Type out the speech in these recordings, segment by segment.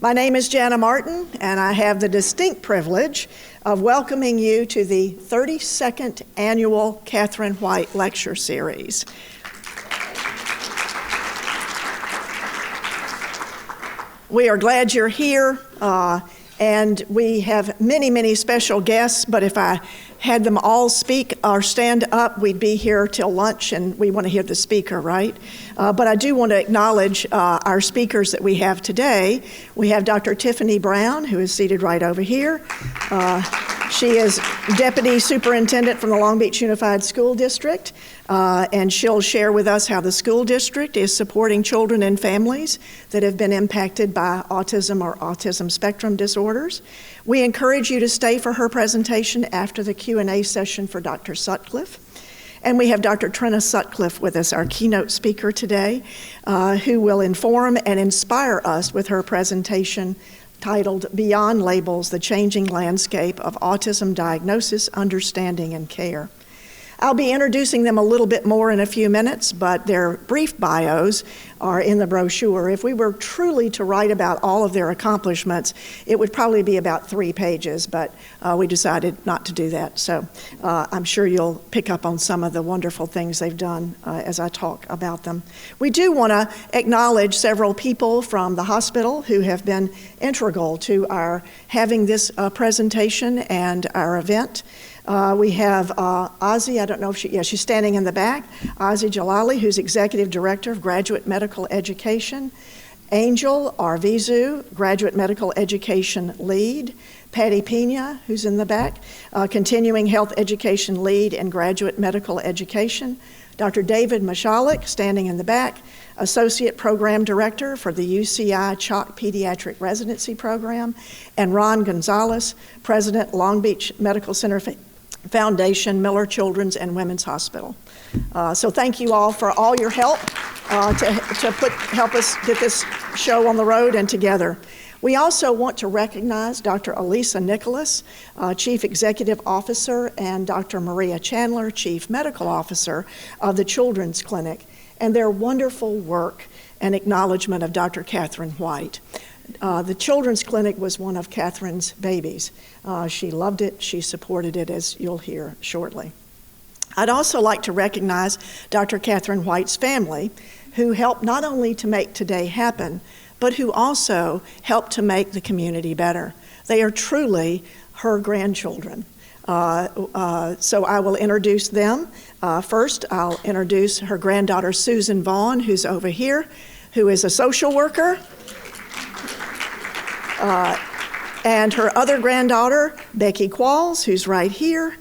My name is Jana Martin, and I have the distinct privilege of welcoming you to the 32nd Annual Katherine White Lecture Series. We are glad you're here, and we have many, many special guests, but if I had them all speak or stand up, we'd be here till lunch, and we want to hear the speaker, right? But I do want to acknowledge our speakers that we have today. We have Dr. Tiffany Brown, who is seated right over here. She is Deputy Superintendent from the Long Beach Unified School District, and she'll share with us how the school district is supporting children and families that have been impacted by autism or autism spectrum disorders. We encourage you to stay for her presentation after the Q&A session for Dr. Sutcliffe. And we have Dr. Trina Sutcliffe with us, our keynote speaker today, who will inform and inspire us with her presentation titled Beyond Labels, The Changing Landscape of Autism Diagnosis, Understanding, and Care. I'll be introducing them a little bit more in a few minutes, but their brief bios are in the brochure. If we were truly to write about all of their accomplishments, it would probably be about 3 pages, but we decided not to do that. So I'm sure you'll pick up on some of the wonderful things they've done as I talk about them. We do want to acknowledge several people from the hospital who have been integral to our having this presentation and our event. We have Ozzy, I don't know if she's standing in the back, Ozzy Jalali, who's Executive Director of Graduate Medical Education, Angel Arvizu, Graduate Medical Education Lead, Patty Pena, who's in the back, Continuing Health Education Lead in Graduate Medical Education, Dr. David Mashalik, standing in the back, Associate Program Director for the UCI CHOC Pediatric Residency Program, and Ron Gonzalez, President, Long Beach Medical Center Foundation, Miller Children's and Women's Hospital. So thank you all for all your help to help us get this show on the road and together. We also want to recognize Dr. Elisa Nicholas, Chief Executive Officer, and Dr. Maria Chandler, Chief Medical Officer of the Children's Clinic, and their wonderful work and acknowledgement of Dr. Katherine White. The Children's Clinic was one of Katherine's babies. She loved it, she supported it, as you'll hear shortly. I'd also like to recognize Dr. Katherine White's family, who helped not only to make today happen, but who also helped to make the community better. They are truly her grandchildren. So I will introduce them. First, I'll introduce her granddaughter, Susan Vaughn, who's over here, who is a social worker. And her other granddaughter, Becky Qualls, who's right here,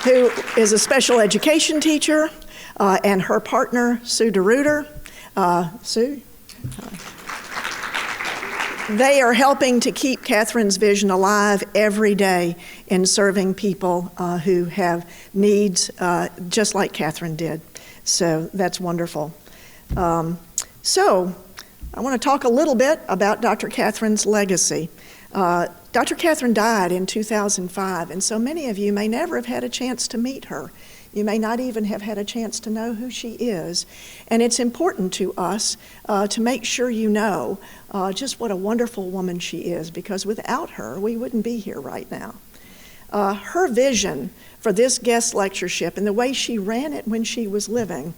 who is a special education teacher, and her partner, Sue DeRuiter. Sue? They are helping to keep Katherine's vision alive every day in serving people who have needs just like Katherine did. So that's wonderful. So I want to talk a little bit about Dr. Katherine's legacy. Dr. Katherine died in 2005, and so many of you may never have had a chance to meet her. You may not even have had a chance to know who she is. And it's important to us to make sure you know just what a wonderful woman she is, because without her, we wouldn't be here right now. Her vision for this guest lectureship and the way she ran it when she was living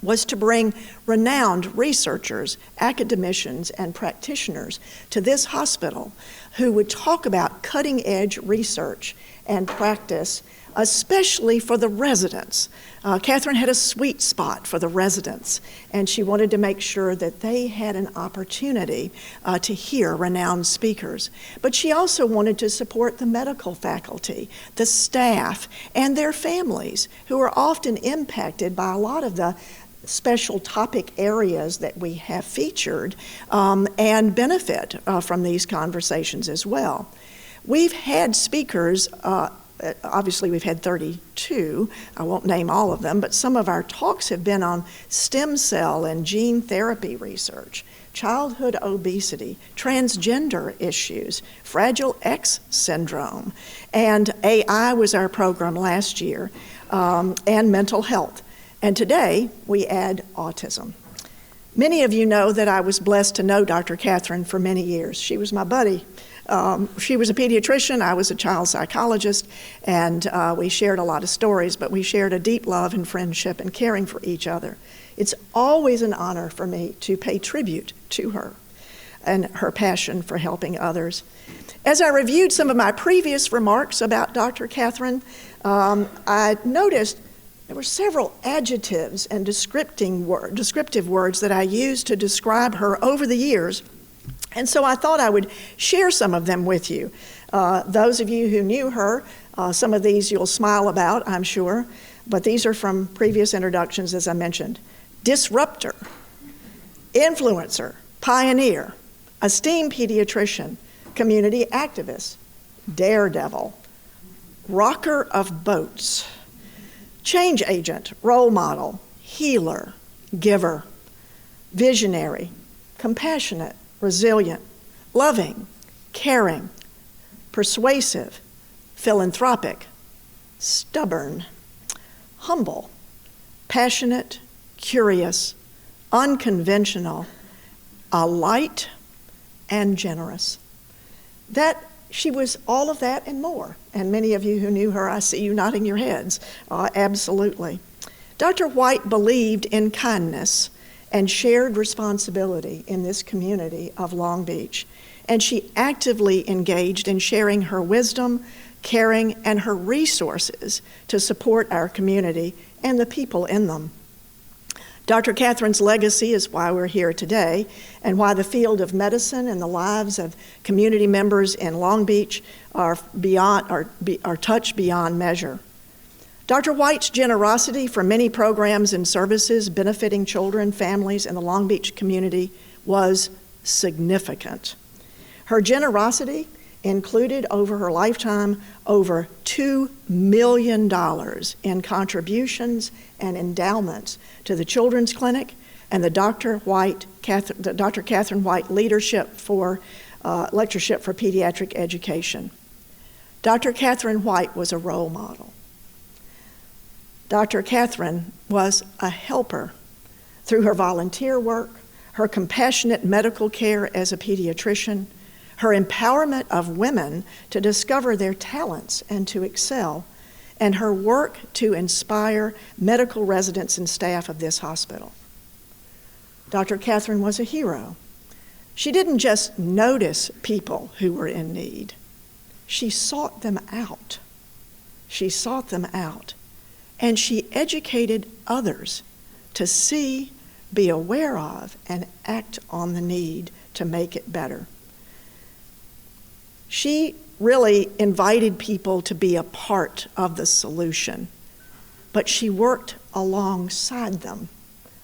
was to bring renowned researchers, academicians, and practitioners to this hospital who would talk about cutting-edge research and practice, especially for the residents. Katherine had a sweet spot for the residents, and she wanted to make sure that they had an opportunity to hear renowned speakers. But she also wanted to support the medical faculty, the staff, and their families, who are often impacted by a lot of the special topic areas that we have featured and benefit from these conversations as well. We've had speakers, obviously we've had 32, I won't name all of them, but some of our talks have been on stem cell and gene therapy research, childhood obesity, transgender issues, Fragile X syndrome, and AI was our program last year, and mental health. And today we add autism. Many of you know that I was blessed to know Dr. Katherine for many years. She was my buddy. She was a pediatrician, I was a child psychologist, and we shared a lot of stories, but we shared a deep love and friendship and caring for each other. It's always an honor for me to pay tribute to her and her passion for helping others. As I reviewed some of my previous remarks about Dr. Katherine, I noticed there were several adjectives and descriptive words that I used to describe her over the years, and so I thought I would share some of them with you. Those of you who knew her, some of these you'll smile about, I'm sure, but these are from previous introductions, as I mentioned. Disruptor, influencer, pioneer, esteemed pediatrician, community activist, daredevil, rocker of boats, change agent, role model, healer, giver, visionary, compassionate, resilient, loving, caring, persuasive, philanthropic, stubborn, humble, passionate, curious, unconventional, a light, and generous. That she was all of that and more. And many of you who knew her, I see you nodding your heads. Absolutely. Dr. White believed in kindness and shared responsibility in this community of Long Beach. And she actively engaged in sharing her wisdom, caring, and her resources to support our community and the people in them. Dr. Katherine's legacy is why we're here today and why the field of medicine and the lives of community members in Long Beach are touched beyond measure. Dr. White's generosity for many programs and services benefiting children, families, and the Long Beach community was significant. Her generosity included over her lifetime over $2 million in contributions and endowments to the Children's Clinic and the Dr. Katherine White Lectureship for Pediatric Education. Dr. Katherine White was a role model. Dr. Katherine was a helper through her volunteer work, her compassionate medical care as a pediatrician, her empowerment of women to discover their talents and to excel, and her work to inspire medical residents and staff of this hospital. Dr. Katherine was a hero. She didn't just notice people who were in need. She sought them out. She sought them out. And she educated others to see, be aware of, and act on the need to make it better. She really invited people to be a part of the solution, but she worked alongside them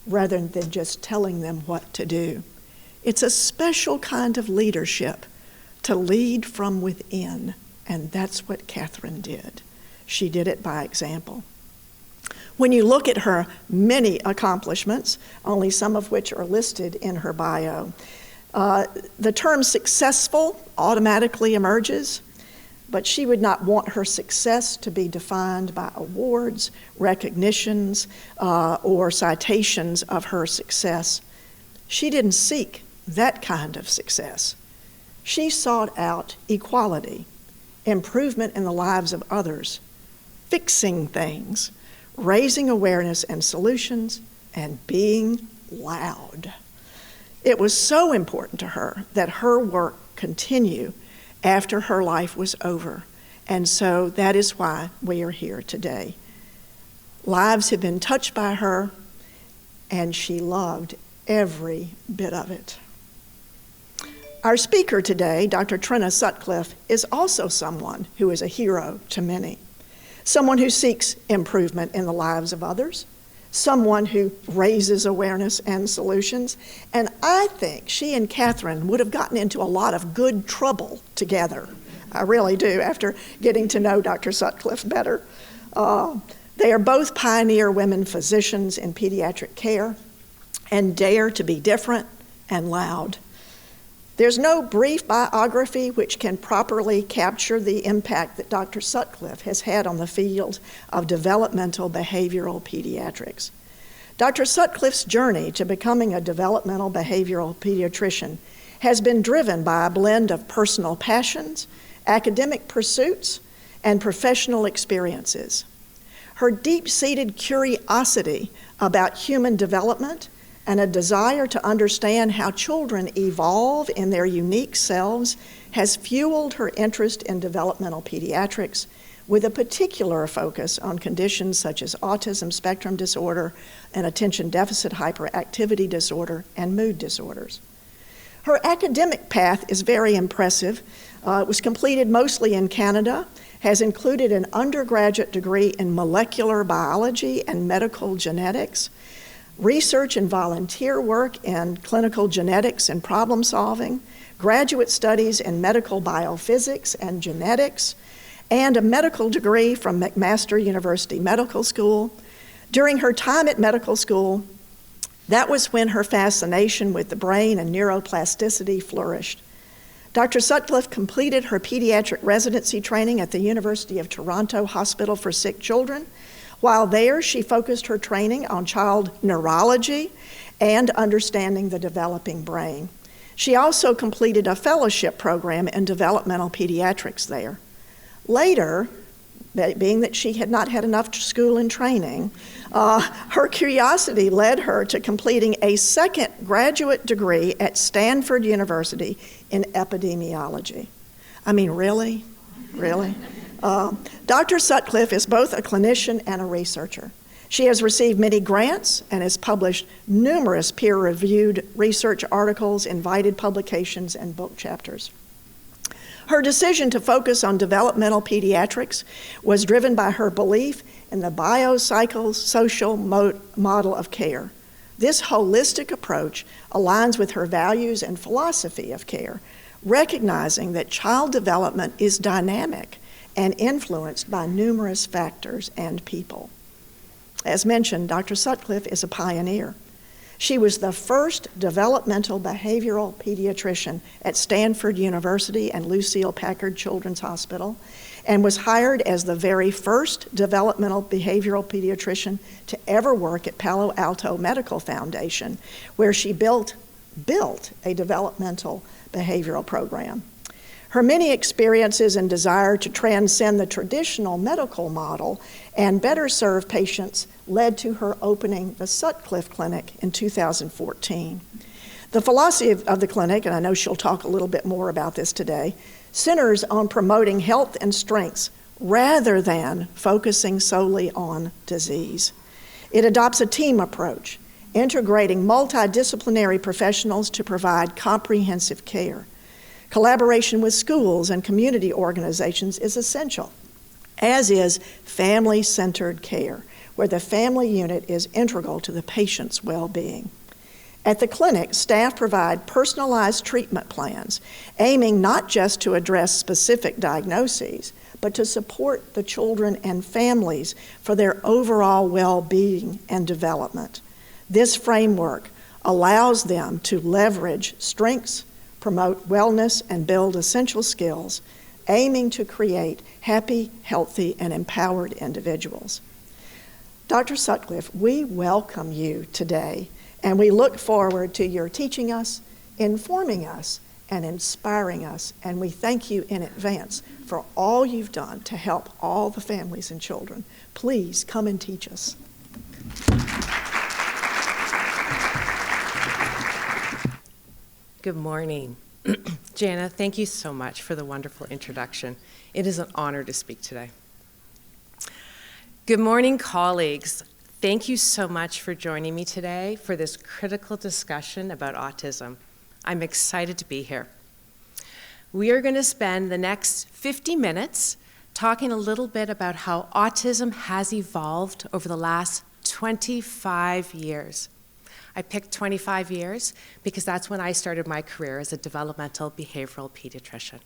rather than just telling them what to do. It's a special kind of leadership to lead from within, and that's what Katherine did. She did it by example. When you look at her many accomplishments, only some of which are listed in her bio, the term successful automatically emerges, but she would not want her success to be defined by awards, recognitions, or citations of her success. She didn't seek that kind of success. She sought out equality, improvement in the lives of others, fixing things, raising awareness and solutions, and being loud. It was so important to her that her work continue after her life was over, and so that is why we are here today. Lives have been touched by her, and she loved every bit of it. Our speaker today, Dr. Trina Sutcliffe, is also someone who is a hero to many, someone who seeks improvement in the lives of others, someone who raises awareness and solutions. And I think she and Katherine would have gotten into a lot of good trouble together. I really do, after getting to know Dr. Sutcliffe better. They are both pioneer women physicians in pediatric care and dare to be different and loud. There's no brief biography which can properly capture the impact that Dr. Sutcliffe has had on the field of developmental behavioral pediatrics. Dr. Sutcliffe's journey to becoming a developmental behavioral pediatrician has been driven by a blend of personal passions, academic pursuits, and professional experiences. Her deep-seated curiosity about human development and a desire to understand how children evolve in their unique selves has fueled her interest in developmental pediatrics, with a particular focus on conditions such as autism spectrum disorder and attention deficit hyperactivity disorder and mood disorders. Her academic path is very impressive. It was completed mostly in Canada, has included an undergraduate degree in molecular biology and medical genetics, research and volunteer work in clinical genetics and problem solving, graduate studies in medical biophysics and genetics, and a medical degree from McMaster University Medical School. During her time at medical school, that was when her fascination with the brain and neuroplasticity flourished. Dr. Sutcliffe completed her pediatric residency training at the University of Toronto Hospital for Sick Children. While there, she focused her training on child neurology and understanding the developing brain. She also completed a fellowship program in developmental pediatrics there. Later, being that she had not had enough school and training, her curiosity led her to completing a second graduate degree at Stanford University in epidemiology. I mean, really? Really? Dr. Sutcliffe is both a clinician and a researcher. She has received many grants and has published numerous peer-reviewed research articles, invited publications, and book chapters. Her decision to focus on developmental pediatrics was driven by her belief in the biopsychosocial model of care. This holistic approach aligns with her values and philosophy of care, recognizing that child development is dynamic and influenced by numerous factors and people. As mentioned, Dr. Sutcliffe is a pioneer. She was the first developmental behavioral pediatrician at Stanford University and Lucile Packard Children's Hospital, and was hired as the very first developmental behavioral pediatrician to ever work at Palo Alto Medical Foundation, where she built a developmental behavioral program. Her many experiences and desire to transcend the traditional medical model and better serve patients led to her opening the Sutcliffe Clinic in 2014. The philosophy of the clinic, and I know she'll talk a little bit more about this today, centers on promoting health and strengths rather than focusing solely on disease. It adopts a team approach, integrating multidisciplinary professionals to provide comprehensive care. Collaboration with schools and community organizations is essential, as is family-centered care, where the family unit is integral to the patient's well-being. At the clinic, staff provide personalized treatment plans, aiming not just to address specific diagnoses, but to support the children and families for their overall well-being and development. This framework allows them to leverage strengths, promote wellness, and build essential skills, aiming to create happy, healthy, and empowered individuals. Dr. Sutcliffe, we welcome you today, and we look forward to your teaching us, informing us, and inspiring us, and we thank you in advance for all you've done to help all the families and children. Please come and teach us. Good morning. Jana, thank you so much for the wonderful introduction. It is an honor to speak today. Good morning, colleagues. Thank you so much for joining me today for this critical discussion about autism. I'm excited to be here. We are going to spend the next 50 minutes talking a little bit about how autism has evolved over the last 25 years. I picked 25 years because that's when I started my career as a developmental behavioral pediatrician.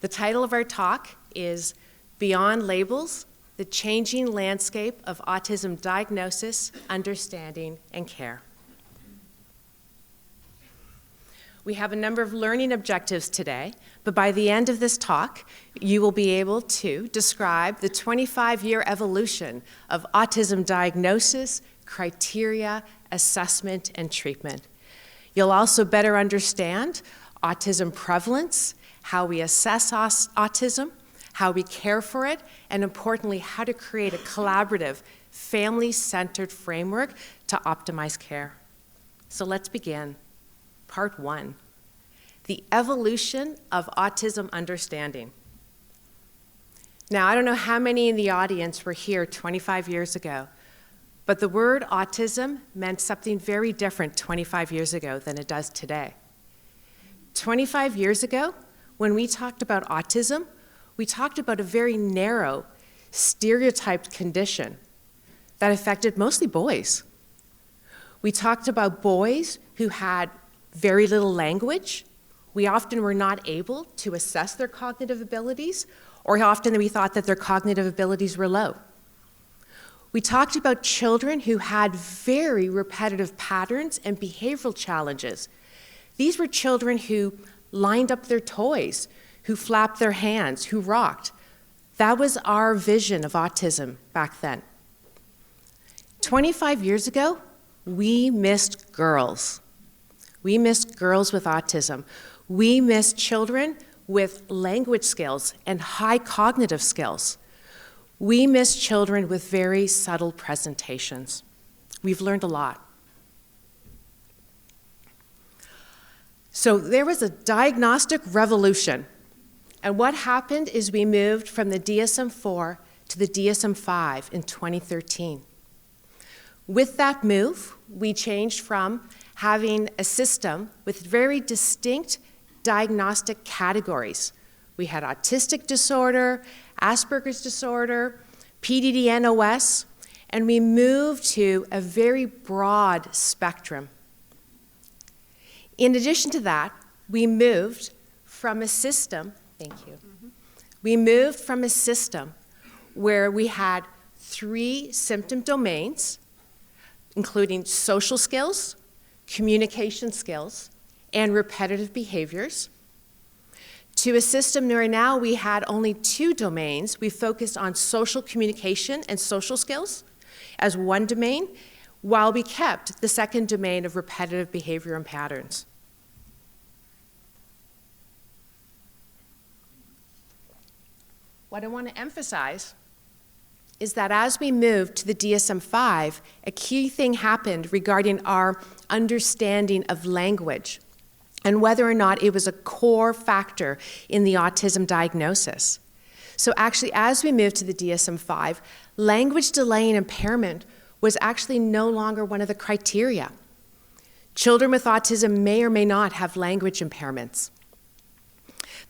The title of our talk is Beyond Labels, the Changing Landscape of Autism Diagnosis, Understanding, and Care. We have a number of learning objectives today, but by the end of this talk, you will be able to describe the 25-year evolution of autism diagnosis, criteria, assessment, and treatment. You'll also better understand autism prevalence, how we assess autism, how we care for it, and importantly, how to create a collaborative, family-centered framework to optimize care. So let's begin. Part 1, the evolution of autism understanding. Now, I don't know how many in the audience were here 25 years ago, but the word autism meant something very different 25 years ago than it does today. 25 years ago, when we talked about autism, we talked about a very narrow, stereotyped condition that affected mostly boys. We talked about boys who had very little language. We often were not able to assess their cognitive abilities, or often we thought that their cognitive abilities were low. We talked about children who had very repetitive patterns and behavioral challenges. These were children who lined up their toys, who flapped their hands, who rocked. That was our vision of autism back then. 25 years ago, we missed girls. We missed girls with autism. We missed children with language skills and high cognitive skills. We missed children with very subtle presentations. We've learned a lot. So there was a diagnostic revolution. And what happened is we moved from the DSM-4 to the DSM-5 in 2013. With that move, we changed from having a system with very distinct diagnostic categories. We had autistic disorder, Asperger's disorder, PDD-NOS, and we moved to a very broad spectrum. In addition to that, we moved from a system, we moved from a system where we had 3 symptom domains, including social skills, communication skills, and repetitive behaviors, to a system where now we had only 2 domains. We focused on social communication and social skills as one domain, while we kept the second domain of repetitive behavior and patterns. What I want to emphasize is that as we moved to the DSM-5, a key thing happened regarding our understanding of language and whether or not it was a core factor in the autism diagnosis. So actually, as we moved to the DSM-5, language delay and impairment was actually no longer one of the criteria. Children with autism may or may not have language impairments.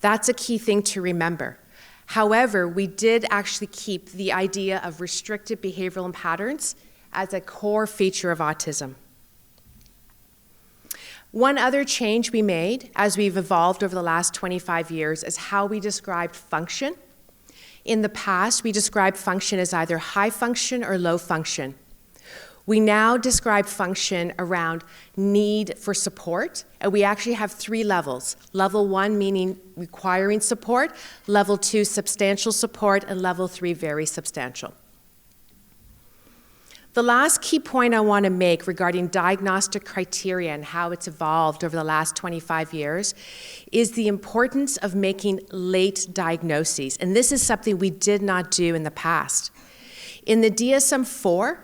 That's a key thing to remember. However, we did actually keep the idea of restricted behavioral and patterns as a core feature of autism. One other change we made as we've evolved over the last 25 years is how we described function. In the past, we described function as either high function or low function. We now describe function around need for support, and we actually have 3 levels. Level 1 meaning requiring support, level 2 substantial support, and level 3 very substantial. The last key point I want to make regarding diagnostic criteria and how it's evolved over the last 25 years is the importance of making late diagnoses, and this is something we did not do in the past. In the DSM-4,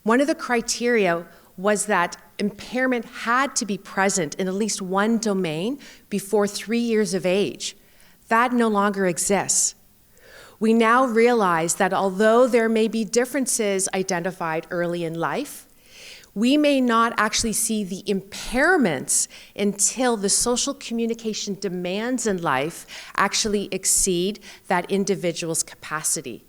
one of the criteria was that impairment had to be present in at least one domain before 3 years of age. That no longer exists. We now realize that although there may be differences identified early in life, we may not actually see the impairments until the social communication demands in life actually exceed that individual's capacity.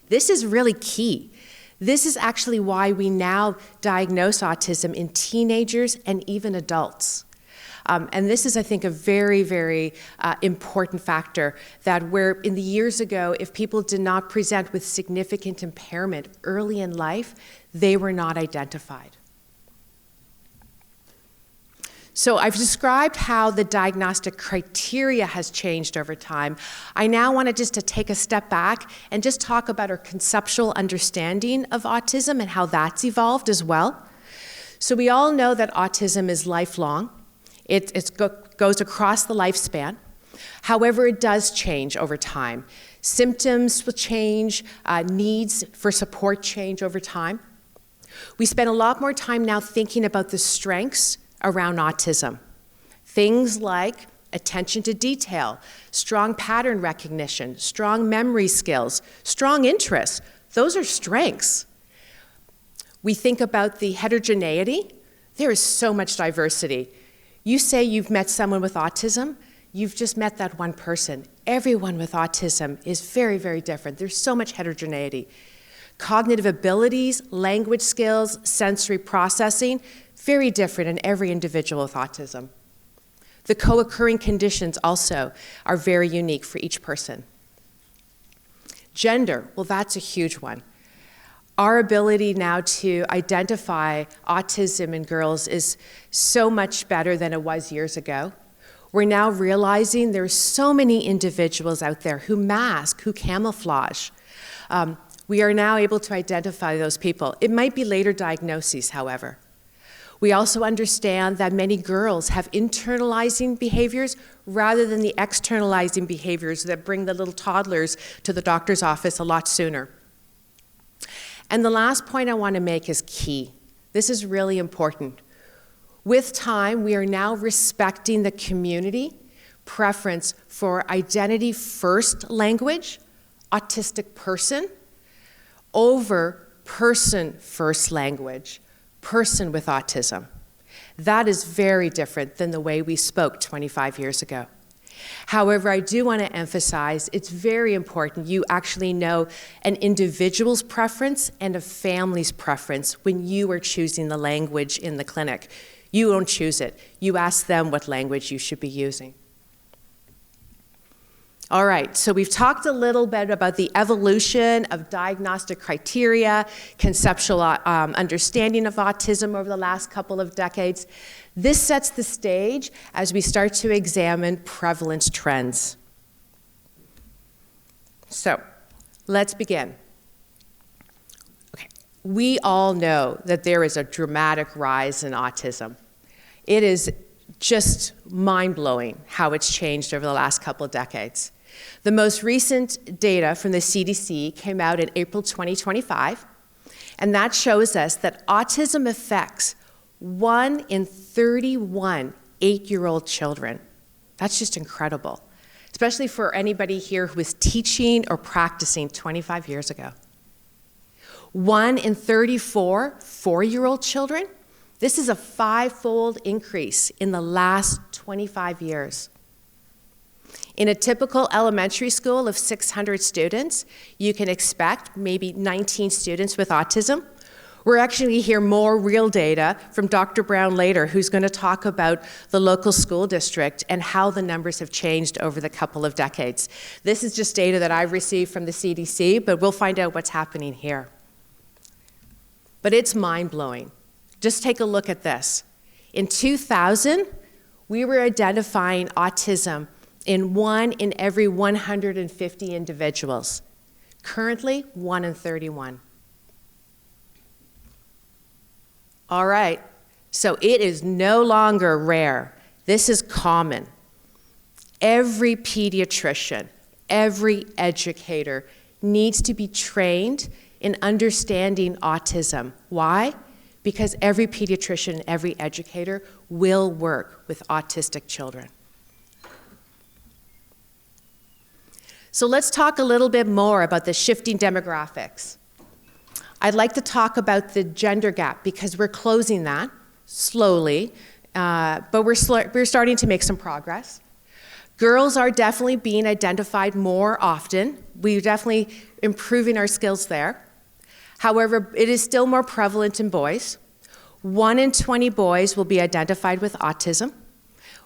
This is really key. This is actually why we now diagnose autism in teenagers and even adults. And this is, I think, a very, very important factor that where in the years ago, if people did not present with significant impairment early in life, they were not identified. So I've described how the diagnostic criteria has changed over time. I now wanted just to take a step back and just talk about our conceptual understanding of autism and how that's evolved as well. So we all know that autism is lifelong. It goes across the lifespan. However, it does change over time. Symptoms will change, needs for support change over time. We spend a lot more time now thinking about the strengths around autism. Things like attention to detail, strong pattern recognition, strong memory skills, strong interests. Those are strengths. We think about the heterogeneity. There is so much diversity. You say you've met someone with autism, you've just met that one person. Everyone with autism is very, very different. There's so much heterogeneity. Cognitive abilities, language skills, sensory processing, very different in every individual with autism. The co-occurring conditions also are very unique for each person. Gender, well, that's a huge one. Our ability now to identify autism in girls is so much better than it was years ago. We're now realizing there's so many individuals out there who mask, who camouflage. We are now able to identify those people. It might be later diagnoses, however. We also understand that many girls have internalizing behaviors rather than the externalizing behaviors that bring the little toddlers to the doctor's office a lot sooner. And the last point I want to make is key. This is really important. With time, we are now respecting the community preference for identity-first language, autistic person, over person-first language, person with autism. That is very different than the way we spoke 25 years ago. However, I do want to emphasize it's very important you actually know an individual's preference and a family's preference when you are choosing the language in the clinic. You don't choose it. You ask them what language you should be using. All right, so we've talked a little bit about the evolution of diagnostic criteria, conceptual understanding of autism over the last couple of decades. This sets the stage as we start to examine prevalence trends. So, let's begin. Okay. We all know that there is a dramatic rise in autism. It is just mind-blowing how it's changed over the last couple of decades. The most recent data from the CDC came out in April 2025, and that shows us that autism affects 1 in 31 8-year-old children. That's just incredible, especially for anybody here who was teaching or practicing 25 years ago. 1 in 34 4-year-old children. This is a 5-fold increase in the last 25 years. In a typical elementary school of 600 students, you can expect maybe 19 students with autism. We're actually going to hear more real data from Dr. Brown later, who's going to talk about the local school district and how the numbers have changed over the couple of decades. This is just data that I've received from the CDC, but we'll find out what's happening here. But it's mind-blowing. Just take a look at this. In 2000, we were identifying autism in 1 in every 150 individuals. Currently, 1 in 31. All right, so it is no longer rare. This is common. Every pediatrician, every educator needs to be trained in understanding autism. Why? Because every pediatrician, every educator will work with autistic children. So let's talk a little bit more about the shifting demographics. I'd like to talk about the gender gap because we're closing that slowly, but we're starting to make some progress. Girls are definitely being identified more often. We're definitely improving our skills there. However, it is still more prevalent in boys. 1 in 20 boys will be identified with autism.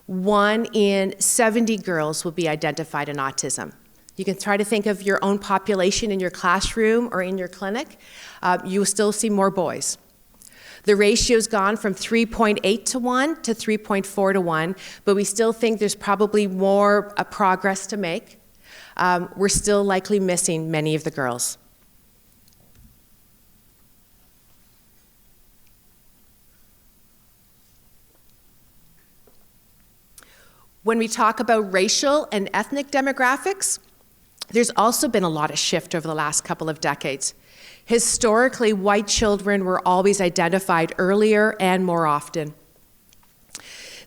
1 in 70 girls will be identified in autism. You can try to think of your own population in your classroom or in your clinic. You will still see more boys. The ratio's gone from 3.8 to 1 to 3.4 to 1, but we still think there's probably more progress to make. We're still likely missing many of the girls. When we talk about racial and ethnic demographics, there's also been a lot of shift over the last couple of decades. Historically, white children were always identified earlier and more often.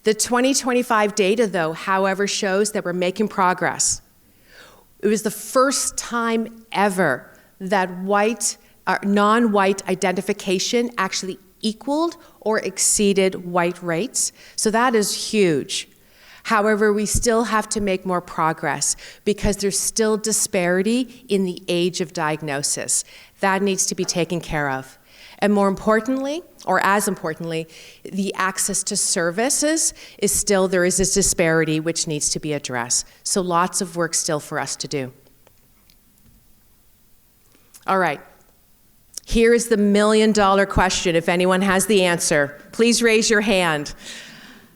The 2025 data, though, however, shows that we're making progress. It was the first time ever that non-white identification actually equaled or exceeded white rates, so that is huge. However, we still have to make more progress because there's still disparity in the age of diagnosis. That needs to be taken care of. And more importantly, or as importantly, the access to services there is this disparity which needs to be addressed. So lots of work still for us to do. All right, here is the million-dollar question. If anyone has the answer, please raise your hand.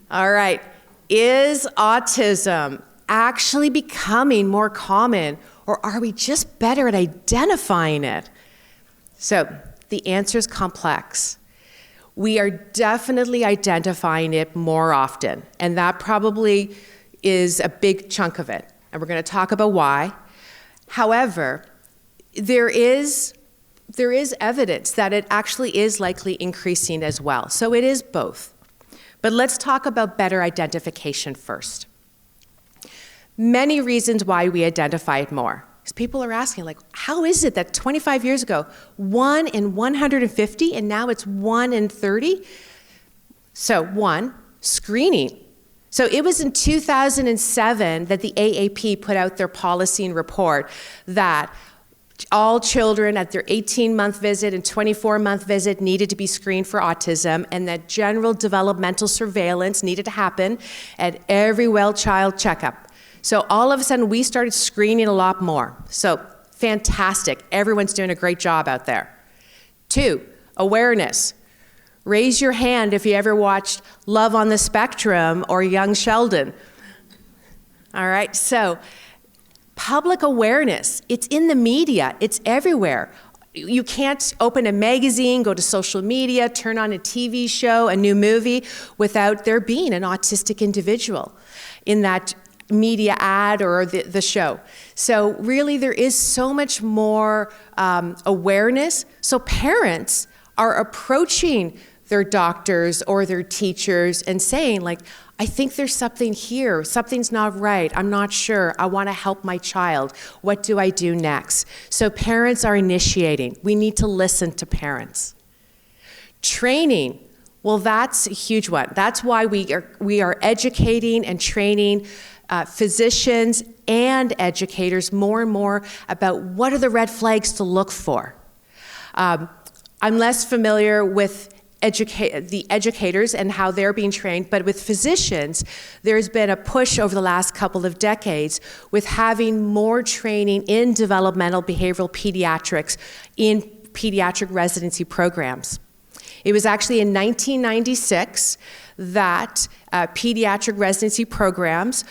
All right. Is autism actually becoming more common, or are we just better at identifying it? So the answer is complex. We are definitely identifying it more often, and that probably is a big chunk of it, and we're going to talk about why. However, there is evidence that it actually is likely increasing as well, so it is both. But let's talk about better identification first. Many reasons why we identify it more. Because people are asking, like, how is it that 25 years ago, 1 in 150, and now it's 1 in 30? So, one, screening. So it was in 2007 that the AAP put out their policy and report that all children at their 18-month visit and 24-month visit needed to be screened for autism, and that general developmental surveillance needed to happen at every well-child checkup. So all of a sudden, we started screening a lot more. So fantastic. Everyone's doing a great job out there. 2, awareness. Raise your hand if you ever watched Love on the Spectrum or Young Sheldon. All right, so public awareness, it's in the media, it's everywhere. You can't open a magazine, go to social media, turn on a TV show, a new movie, without there being an autistic individual in that media ad or the show. So really there is so much more awareness. So parents are approaching their doctors or their teachers and saying, like, I think there's something here, something's not right, I'm not sure, I want to help my child, what do I do next? So parents are initiating. We need to listen to parents. Training, well, that's a huge one. That's why we are educating and training physicians and educators more and more about what are the red flags to look for. I'm less familiar with the educators and how they're being trained, but with physicians, there's been a push over the last couple of decades with having more training in developmental behavioral pediatrics in pediatric residency programs. It was actually in 1996 that pediatric residency programs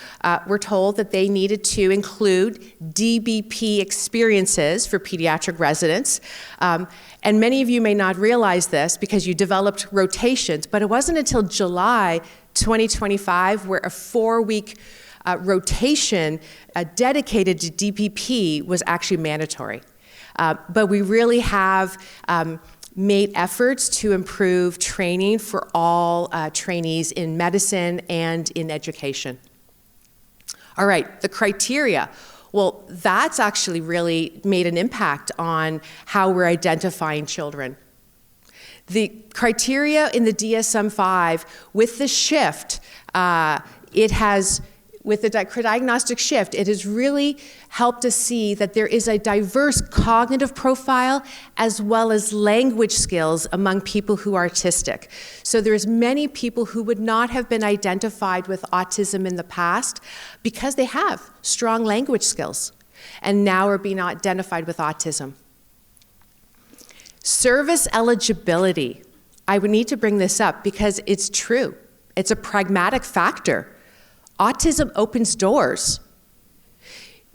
were told that they needed to include DBP experiences for pediatric residents. And many of you may not realize this because you developed rotations, but it wasn't until July 2025 where a 4-week rotation dedicated to DBP was actually mandatory. But we really have made efforts to improve training for all trainees in medicine and in education. All right, the criteria. Well, that's actually really made an impact on how we're identifying children. The criteria in the DSM-5, with the shift, with the diagnostic shift, it has really helped us see that there is a diverse cognitive profile as well as language skills among people who are autistic. So there's many people who would not have been identified with autism in the past because they have strong language skills and now are being identified with autism. Service eligibility. I would need to bring this up because it's true. It's a pragmatic factor. Autism opens doors.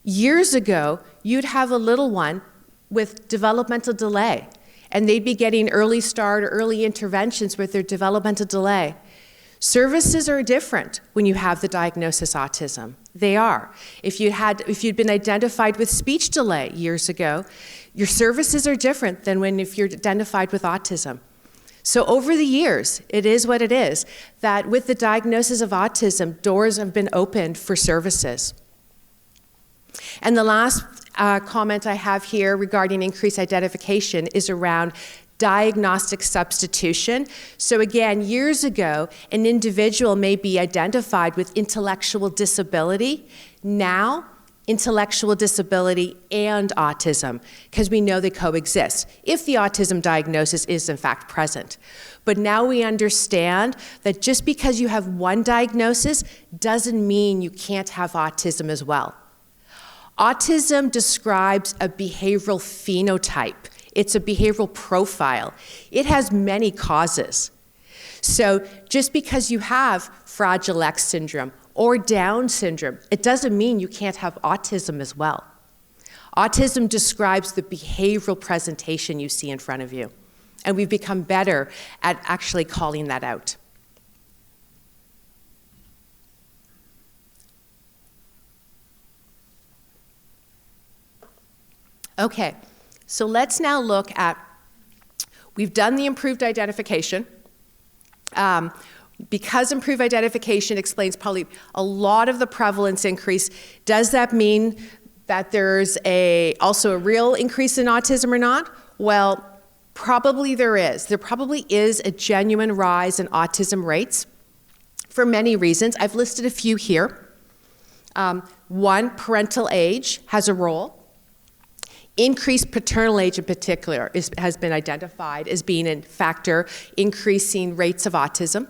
Years ago, you'd have a little one with developmental delay, and they'd be getting early start or early interventions with their developmental delay. Services are different when you have the diagnosis autism. They are. If you'd been identified with speech delay years ago, your services are different than if you're identified with autism. So over the years, it is what it is, that with the diagnosis of autism, doors have been opened for services. And the last comment I have here regarding increased identification is around diagnostic substitution. So again, years ago, an individual may be identified with intellectual disability. Now, intellectual disability and autism, because we know they coexist, if the autism diagnosis is in fact present. But now we understand that just because you have one diagnosis doesn't mean you can't have autism as well. Autism describes a behavioral phenotype. It's a behavioral profile. It has many causes. So just because you have Fragile X syndrome or Down syndrome, it doesn't mean you can't have autism as well. Autism describes the behavioral presentation you see in front of you, and we've become better at actually calling that out. Okay, so let's now look at, we've done the improved identification. Because improved identification explains probably a lot of the prevalence increase, does that mean that there's also a real increase in autism or not? Well, probably there is. There probably is a genuine rise in autism rates for many reasons. I've listed a few here. One, parental age has a role. Increased paternal age in particular has been identified as being a factor increasing rates of autism.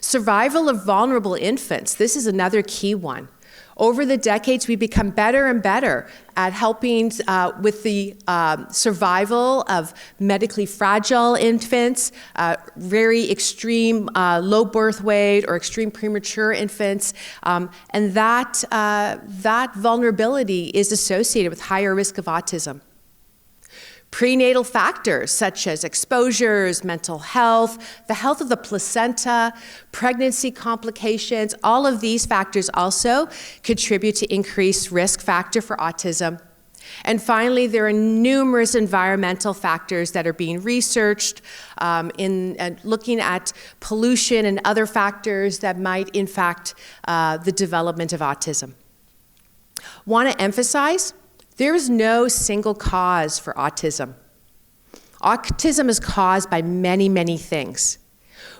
Survival of vulnerable infants, this is another key one. Over the decades, we've become better and better at helping with the survival of medically fragile infants, very extreme low birth weight or extreme premature infants, and that vulnerability is associated with higher risk of autism. Prenatal factors such as exposures, mental health, the health of the placenta, pregnancy complications, all of these factors also contribute to increased risk factor for autism. And finally, there are numerous environmental factors that are being researched in looking at pollution and other factors that might impact the development of autism. Want to emphasize, there is no single cause for autism. Autism is caused by many, many things.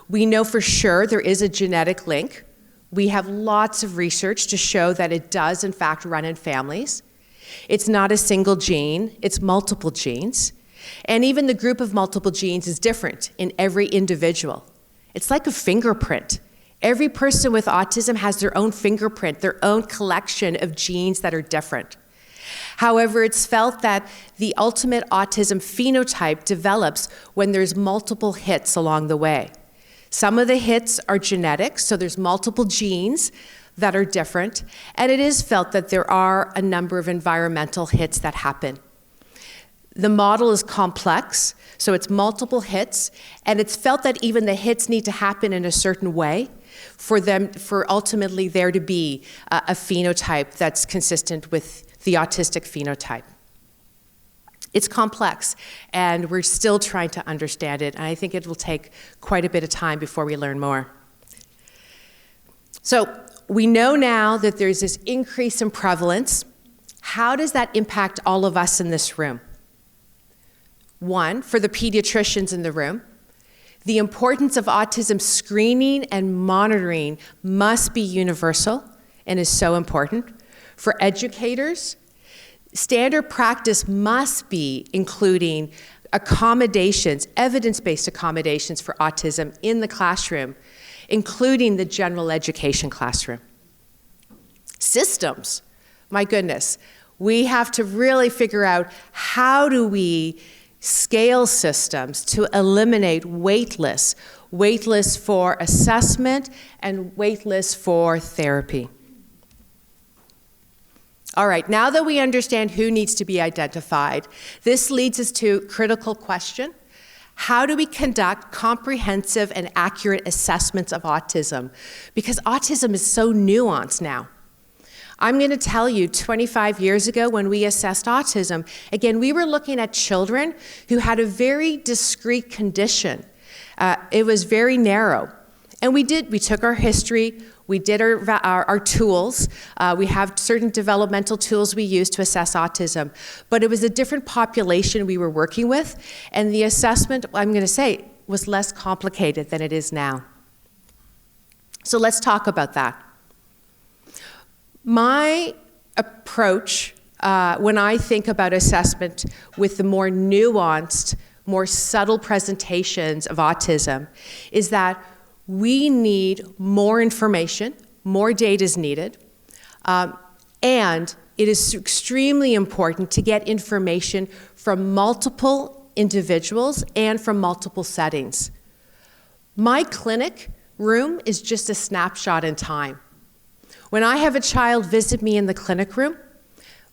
We know for sure there is a genetic link. We have lots of research to show that it does, in fact, run in families. It's not a single gene, it's multiple genes. And even the group of multiple genes is different in every individual. It's like a fingerprint. Every person with autism has their own fingerprint, their own collection of genes that are different. However, it's felt that the ultimate autism phenotype develops when there's multiple hits along the way. Some of the hits are genetic, so there's multiple genes that are different, and it is felt that there are a number of environmental hits that happen. The model is complex, so it's multiple hits, and it's felt that even the hits need to happen in a certain way for ultimately there to be a phenotype that's consistent with the autistic phenotype. It's complex, and we're still trying to understand it, and I think it will take quite a bit of time before we learn more. So we know now that there's this increase in prevalence. How does that impact all of us in this room? One, for the pediatricians in the room, the importance of autism screening and monitoring must be universal and is so important. For educators, standard practice must be including accommodations, evidence-based accommodations for autism in the classroom, including the general education classroom. Systems, my goodness, we have to really figure out how do we scale systems to eliminate wait lists for assessment and wait lists for therapy. All right, now that we understand who needs to be identified, this leads us to a critical question. How do we conduct comprehensive and accurate assessments of autism? Because autism is so nuanced now. I'm going to tell you, 25 years ago when we assessed autism, again, we were looking at children who had a very discrete condition. It was very narrow. And we took our history, we did our tools. We have certain developmental tools we use to assess autism. But it was a different population we were working with, and the assessment, I'm going to say, was less complicated than it is now. So let's talk about that. My approach when I think about assessment with the more nuanced, more subtle presentations of autism is that we need more information, more data is needed, and it is extremely important to get information from multiple individuals and from multiple settings. My clinic room is just a snapshot in time. When I have a child visit me in the clinic room,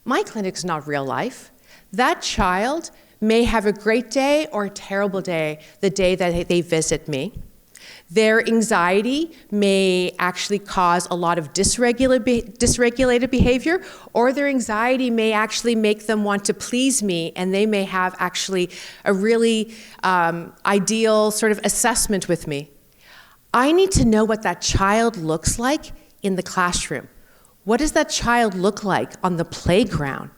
my clinic's not real life. That child may have a great day or a terrible day the day that they visit me. Their anxiety may actually cause a lot of dysregulated behavior, or their anxiety may actually make them want to please me, and they may have actually a really ideal sort of assessment with me. I need to know what that child looks like in the classroom. What does that child look like on the playground?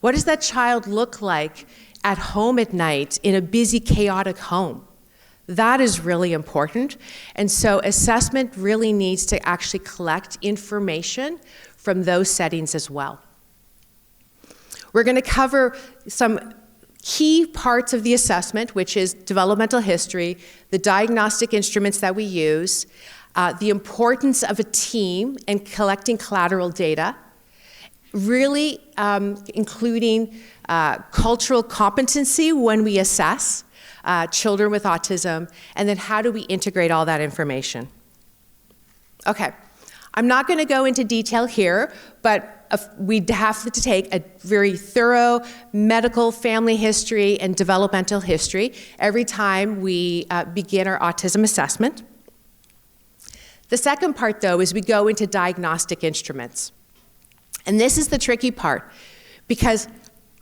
What does that child look like at home at night in a busy, chaotic home? That is really important. And so assessment really needs to actually collect information from those settings as well. We're going to cover some key parts of the assessment, which is developmental history, the diagnostic instruments that we use, the importance of a team and collecting collateral data, really including cultural competency when we assess children with autism, and then how do we integrate all that information. Okay, I'm not going to go into detail here, but we have to take a very thorough medical family history and developmental history every time we begin our autism assessment. The second part, though, is we go into diagnostic instruments. And this is the tricky part, because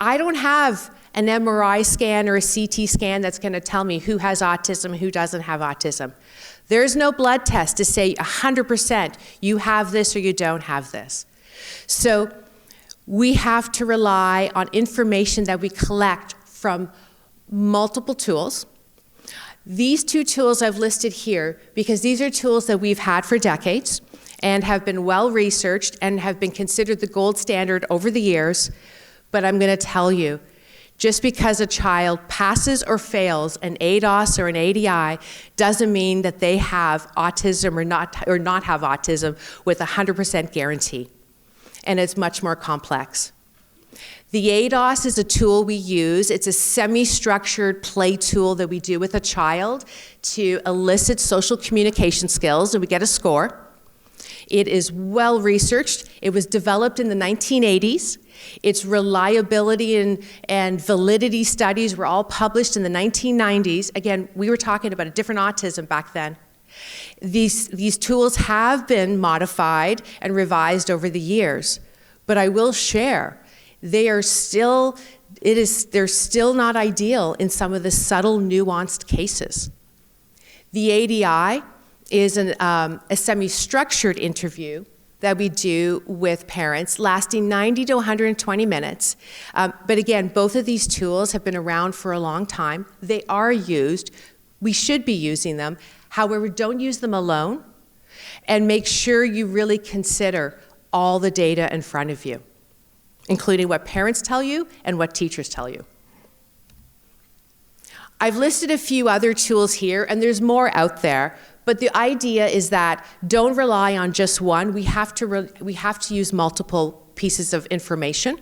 I don't have an MRI scan or a CT scan that's going to tell me who has autism, who doesn't have autism. There's no blood test to say 100% you have this or you don't have this. So we have to rely on information that we collect from multiple tools. These two tools I've listed here because these are tools that we've had for decades and have been well researched and have been considered the gold standard over the years. But I'm going to tell you, just because a child passes or fails an ADOS or an ADI doesn't mean that they have autism or not have autism with 100% guarantee. And it's much more complex. The ADOS is a tool we use. It's a semi-structured play tool that we do with a child to elicit social communication skills, and we get a score. It is well researched. It was developed in the 1980s. Its reliability and validity studies were all published in the 1990s. Again, we were talking about a different autism back then. These tools have been modified and revised over the years, but I will share, they're still not ideal in some of the subtle, nuanced cases. The ADI is a semi-structured interview that we do with parents, lasting 90 to 120 minutes. But again, both of these tools have been around for a long time. They are used. We should be using them. However, don't use them alone, and make sure you really consider all the data in front of you, including what parents tell you and what teachers tell you. I've listed a few other tools here, and there's more out there, but the idea is that don't rely on just one. We have to use multiple pieces of information,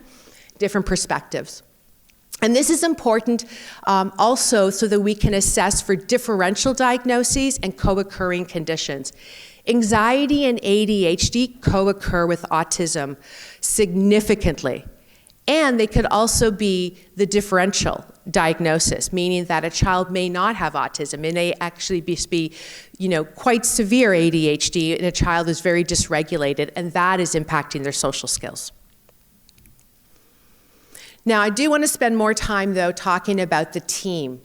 different perspectives. And this is important also so that we can assess for differential diagnoses and co-occurring conditions. Anxiety and ADHD co-occur with autism significantly. And they could also be the differential diagnosis, meaning that a child may not have autism. It may actually be quite severe ADHD, and a child is very dysregulated, and that is impacting their social skills. Now, I do want to spend more time, though, talking about the team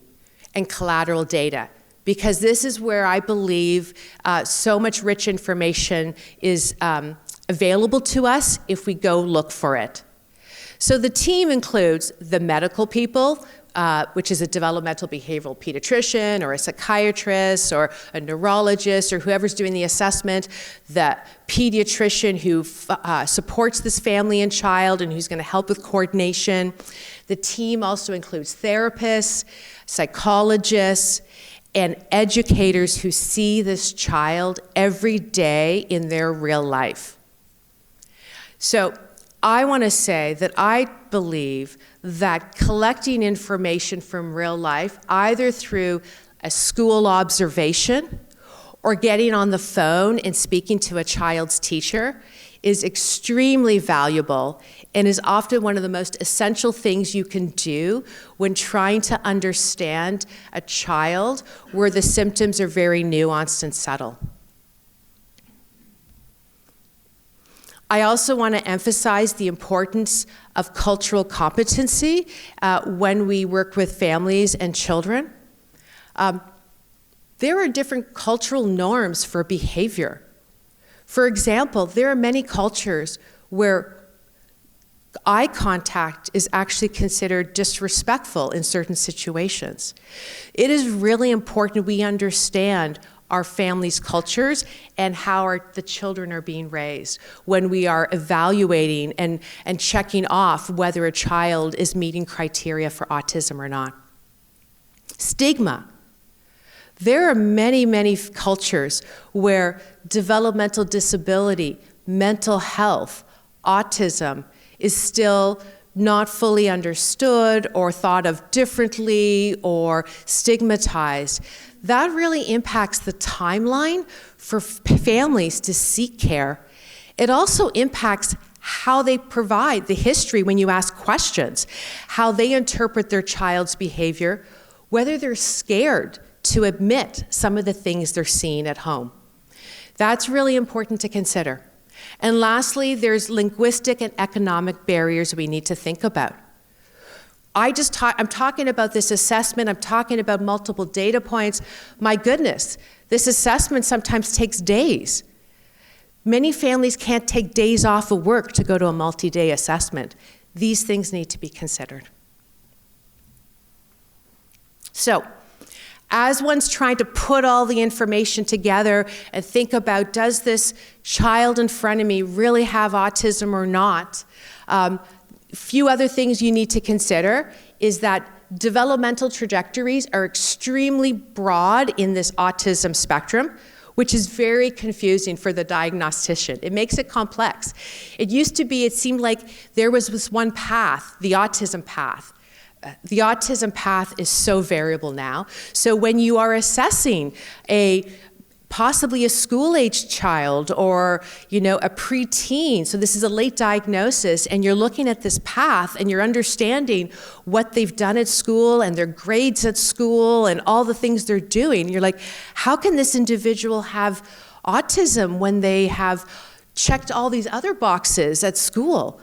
and collateral data, because this is where I believe so much rich information is available to us if we go look for it. So the team includes the medical people, which is a developmental behavioral pediatrician or a psychiatrist or a neurologist or whoever's doing the assessment, the pediatrician who supports this family and child and who's going to help with coordination. The team also includes therapists, psychologists, and educators who see this child every day in their real life. So I want to say that I believe that collecting information from real life, either through a school observation or getting on the phone and speaking to a child's teacher, is extremely valuable and is often one of the most essential things you can do when trying to understand a child where the symptoms are very nuanced and subtle. I also want to emphasize the importance of cultural competency when we work with families and children. There are different cultural norms for behavior. For example, there are many cultures where eye contact is actually considered disrespectful in certain situations. It is really important we understand our families' cultures and how the children are being raised when we are evaluating and checking off whether a child is meeting criteria for autism or not. Stigma. There are many, many cultures where developmental disability, mental health, autism is still not fully understood or thought of differently or stigmatized. That really impacts the timeline for families to seek care. It also impacts how they provide the history when you ask questions, how they interpret their child's behavior, whether they're scared to admit some of the things they're seeing at home. That's really important to consider. And lastly, there's linguistic and economic barriers we need to think about. I'm talking about this assessment, I'm talking about multiple data points. My goodness, this assessment sometimes takes days. Many families can't take days off of work to go to a multi-day assessment. These things need to be considered. So, as one's trying to put all the information together and think about, does this child in front of me really have autism or not? Few other things you need to consider is that developmental trajectories are extremely broad in this autism spectrum, which is very confusing for the diagnostician. It makes it complex. It used to be, it seemed like there was this one path, the autism path. The autism path is so variable now. So when you are assessing possibly a school-aged child or a preteen, so this is a late diagnosis, and you're looking at this path and you're understanding what they've done at school and their grades at school and all the things they're doing, you're like, how can this individual have autism when they have checked all these other boxes at school?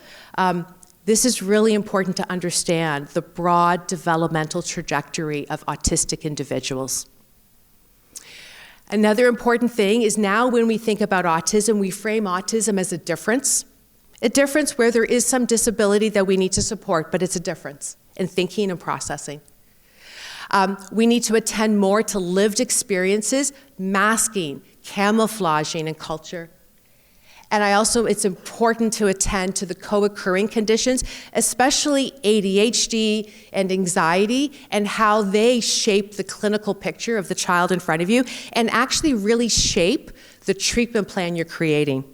This is really important to understand the broad developmental trajectory of autistic individuals. Another important thing is now when we think about autism, we frame autism as a difference where there is some disability that we need to support, but it's a difference in thinking and processing. We need to attend more to lived experiences, masking, camouflaging, and culture. And it's important to attend to the co-occurring conditions, especially ADHD and anxiety, and how they shape the clinical picture of the child in front of you, and actually really shape the treatment plan you're creating.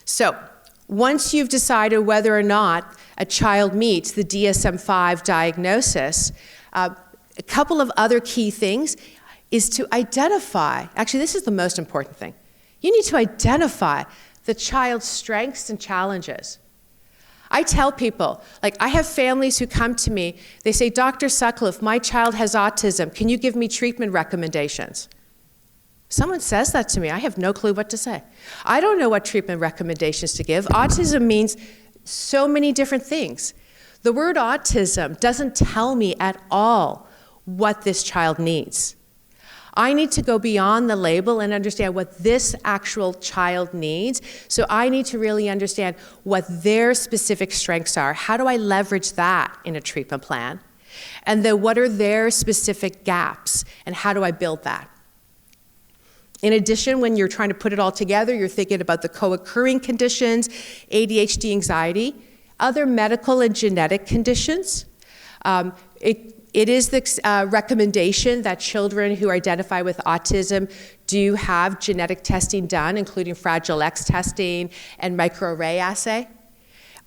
So, once you've decided whether or not a child meets the DSM-5 diagnosis, a couple of other key things is to identify, actually this is the most important thing, you need to identify the child's strengths and challenges. I tell people, like I have families who come to me, they say, Dr. Sutcliffe, my child has autism, can you give me treatment recommendations? Someone says that to me, I have no clue what to say. I don't know what treatment recommendations to give. Autism means so many different things. The word autism doesn't tell me at all what this child needs. I need to go beyond the label and understand what this actual child needs. So I need to really understand what their specific strengths are. How do I leverage that in a treatment plan? And then what are their specific gaps and how do I build that? In addition, when you're trying to put it all together, you're thinking about the co-occurring conditions, ADHD, anxiety, other medical and genetic conditions. It is the recommendation that children who identify with autism do have genetic testing done, including Fragile X testing and microarray assay.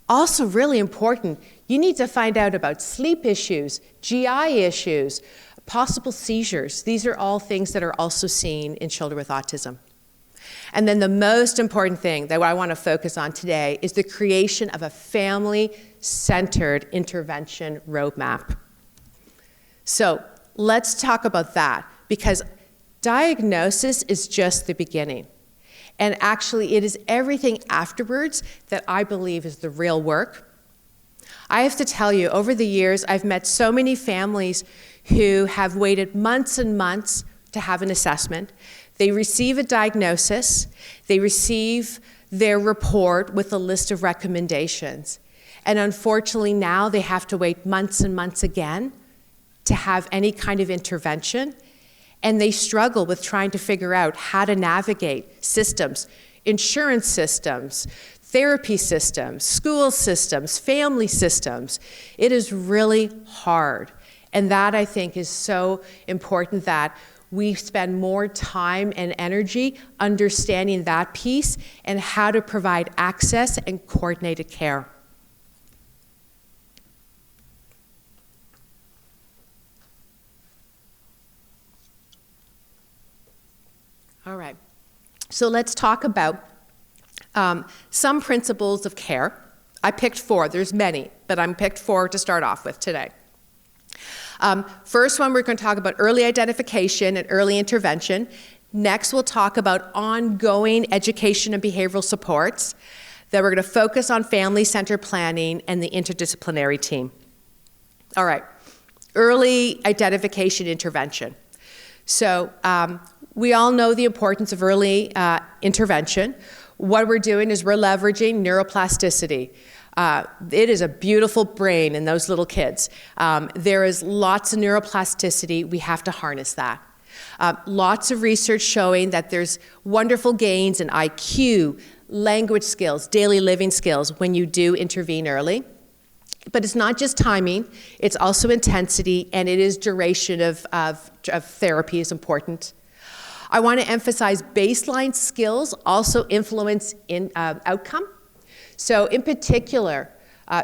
Also really important, you need to find out about sleep issues, GI issues, possible seizures. These are all things that are also seen in children with autism. And then the most important thing that I want to focus on today is the creation of a family-centered intervention roadmap. So let's talk about that, because diagnosis is just the beginning. And actually, it is everything afterwards that I believe is the real work. I have to tell you, over the years, I've met so many families who have waited months and months to have an assessment. They receive a diagnosis, they receive their report with a list of recommendations. And unfortunately now they have to wait months and months again to have any kind of intervention. And they struggle with trying to figure out how to navigate systems, insurance systems, therapy systems, school systems, family systems. It is really hard. And that, I think, is so important that we spend more time and energy understanding that piece and how to provide access and coordinated care. All right, so let's talk about some principles of care. I picked 4, there's many, but I picked 4 to start off with today. First one, we're going to talk about early identification and early intervention. Next, we'll talk about ongoing education and behavioral supports. Then we're going to focus on family-centered planning and the interdisciplinary team. All right, early identification intervention. So we all know the importance of early intervention. What we're doing is we're leveraging neuroplasticity. It is a beautiful brain in those little kids. There is lots of neuroplasticity. We have to harness that. Lots of research showing that there's wonderful gains in IQ, language skills, daily living skills when you do intervene early. But it's not just timing, it's also intensity, and it is duration of therapy is important. I want to emphasize baseline skills also influence in outcome. So in particular,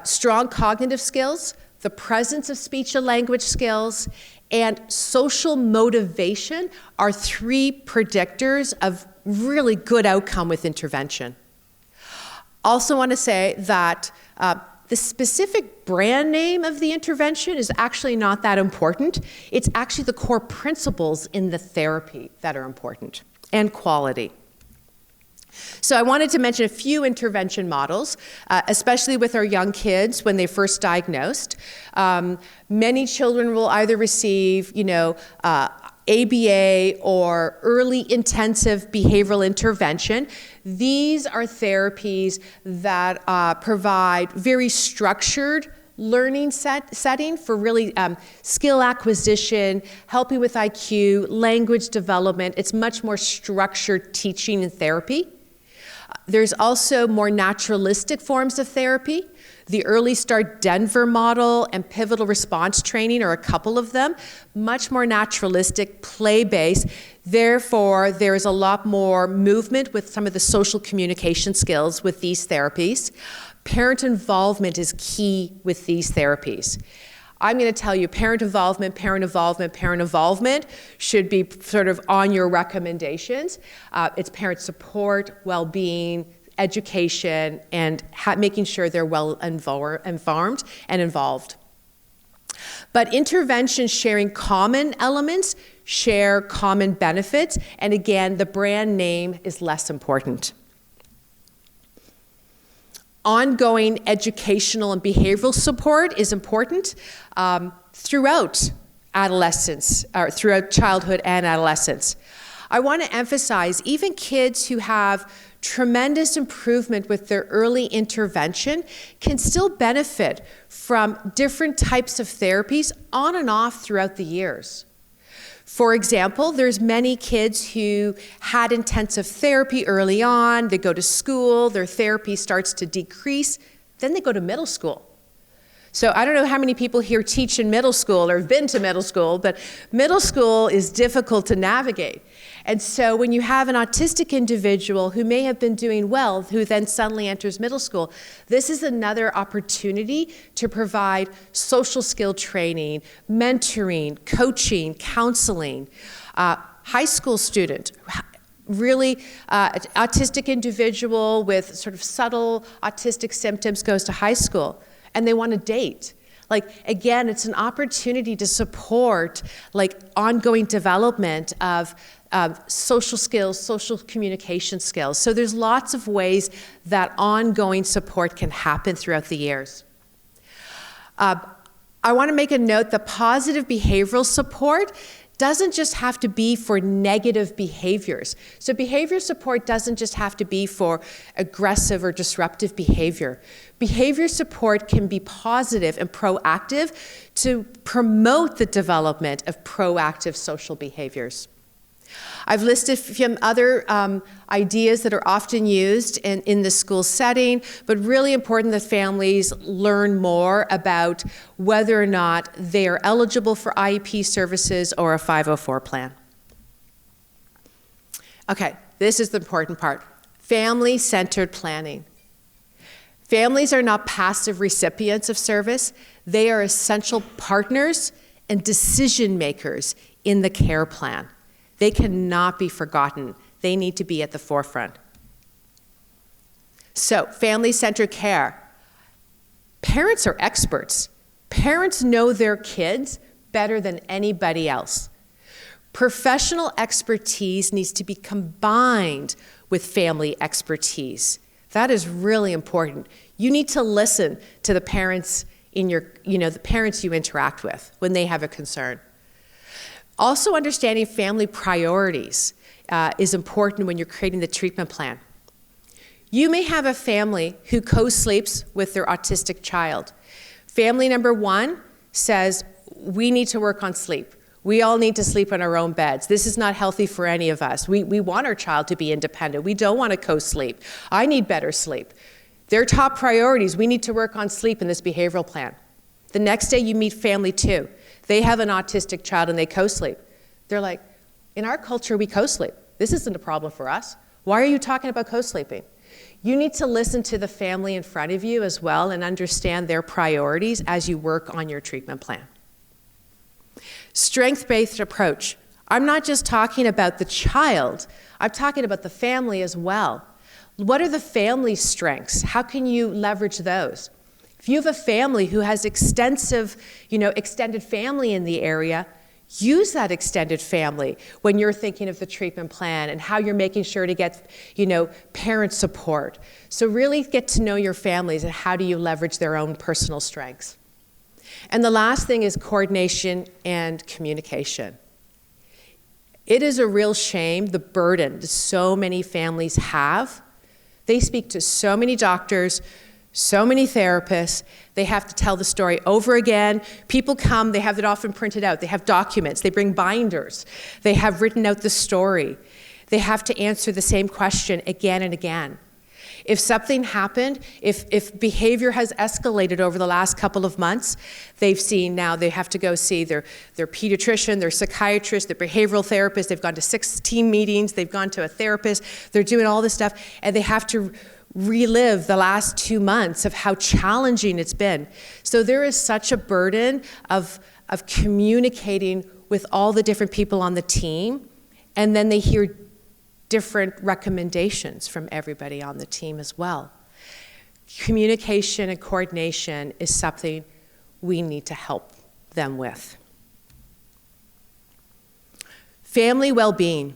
strong cognitive skills, the presence of speech and language skills, and social motivation are 3 predictors of really good outcome with intervention. Also want to say that the specific brand name of the intervention is actually not that important. It's actually the core principles in the therapy that are important, and quality. So I wanted to mention a few intervention models, especially with our young kids when they're first diagnosed. Many children will either receive, ABA or early intensive behavioral intervention. These are therapies that provide very structured learning setting for really skill acquisition, helping with IQ, language development. It's much more structured teaching and therapy. There's also more naturalistic forms of therapy. The Early Start Denver model and pivotal response training are a couple of them, much more naturalistic, play-based. Therefore, there's a lot more movement with some of the social communication skills with these therapies. Parent involvement is key with these therapies. I'm going to tell you, parent involvement should be sort of on your recommendations. It's parent support, well-being, education, and making sure they're well informed and involved. But interventions sharing common elements share common benefits, and again, the brand name is less important. Ongoing educational and behavioral support is important throughout adolescence, or throughout childhood and adolescence. I want to emphasize, even kids who have tremendous improvement with their early intervention can still benefit from different types of therapies on and off throughout the years. For example, there's many kids who had intensive therapy early on, they go to school, their therapy starts to decrease, then they go to middle school. So I don't know how many people here teach in middle school or have been to middle school, but middle school is difficult to navigate. And so when you have an autistic individual who may have been doing well, who then suddenly enters middle school, this is another opportunity to provide social skill training, mentoring, coaching, counseling. High school student, really autistic individual with sort of subtle autistic symptoms goes to high school and they want to date. Like, again, it's an opportunity to support like ongoing development of social skills, social communication skills. So there's lots of ways that ongoing support can happen throughout the years. I want to make a note that positive behavioral support doesn't just have to be for negative behaviors. So behavior support doesn't just have to be for aggressive or disruptive behavior. Behavior support can be positive and proactive to promote the development of proactive social behaviors. I've listed some other ideas that are often used in the school setting, but really important that families learn more about whether or not they are eligible for IEP services or a 504 plan. Okay, this is the important part. Family-centered planning. Families are not passive recipients of service. They are essential partners and decision makers in the care plan. They cannot be forgotten. They need to be at the forefront. So, family-centered care. Parents are experts. Parents know their kids better than anybody else. Professional expertise needs to be combined with family expertise. That is really important. You need to listen to the parents the parents you interact with when they have a concern. Also, understanding family priorities is important when you're creating the treatment plan. You may have a family who co-sleeps with their autistic child. Family number one says, we need to work on sleep. We all need to sleep in our own beds. This is not healthy for any of us. We want our child to be independent. We don't want to co-sleep. I need better sleep. Their top priorities, we need to work on sleep in this behavioral plan. The next day you meet family two. They have an autistic child and they co-sleep. They're like, in our culture, we co-sleep. This isn't a problem for us. Why are you talking about co-sleeping? You need to listen to the family in front of you as well and understand their priorities as you work on your treatment plan. Strength-based approach. I'm not just talking about the child. I'm talking about the family as well. What are the family's strengths? How can you leverage those? If you have a family who has extensive, extended family in the area, use that extended family when you're thinking of the treatment plan and how you're making sure to get, parent support. So really get to know your families and how do you leverage their own personal strengths. And the last thing is coordination and communication. It is a real shame, the burden that so many families have. They speak to so many doctors, so many therapists. They have to tell the story over again. People come, they have it often printed out. They have documents, they bring binders. They have written out the story. They have to answer the same question again and again. If something happened, if behavior has escalated over the last couple of months, they've seen now they have to go see their pediatrician, their psychiatrist, their behavioral therapist. They've gone to 16 meetings. They've gone to a therapist. They're doing all this stuff, and they have to relive the last 2 months of how challenging it's been. So there is such a burden of communicating with all the different people on the team, and then they hear different recommendations from everybody on the team as well. Communication and coordination is something we need to help them with. Family well-being.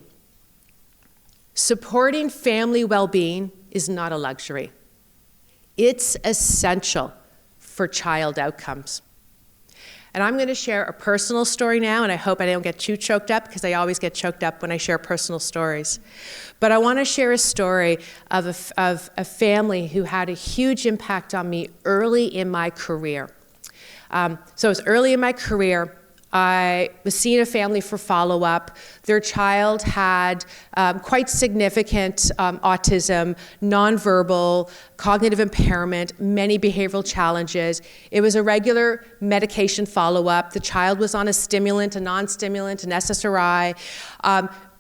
Supporting family well-being is not a luxury. It's essential for child outcomes. And I'm going to share a personal story now, and I hope I don't get too choked up, because I always get choked up when I share personal stories. But I want to share a story of a family who had a huge impact on me early in my career. So it was early in my career. I was seeing a family for follow-up. Their child had quite significant autism, nonverbal, cognitive impairment, many behavioral challenges. It was a regular medication follow-up. The child was on a stimulant, a non-stimulant, an SSRI.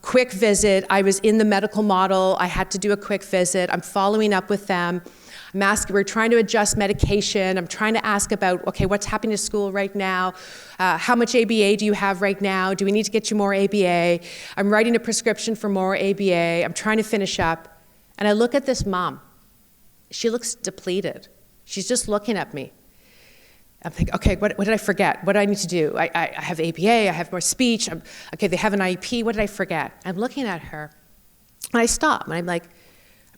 Quick visit. I was in the medical model. I had to do a quick visit. I'm following up with them. We're trying to adjust medication. I'm trying to ask about, okay, what's happening to school right now? How much ABA do you have right now? Do we need to get you more ABA? I'm writing a prescription for more ABA. I'm trying to finish up. And I look at this mom. She looks depleted. She's just looking at me. I'm thinking, okay, what did I forget? What do I need to do? I have ABA, I have more speech. Okay, they have an IEP. What did I forget? I'm looking at her, and I stop, and I'm like,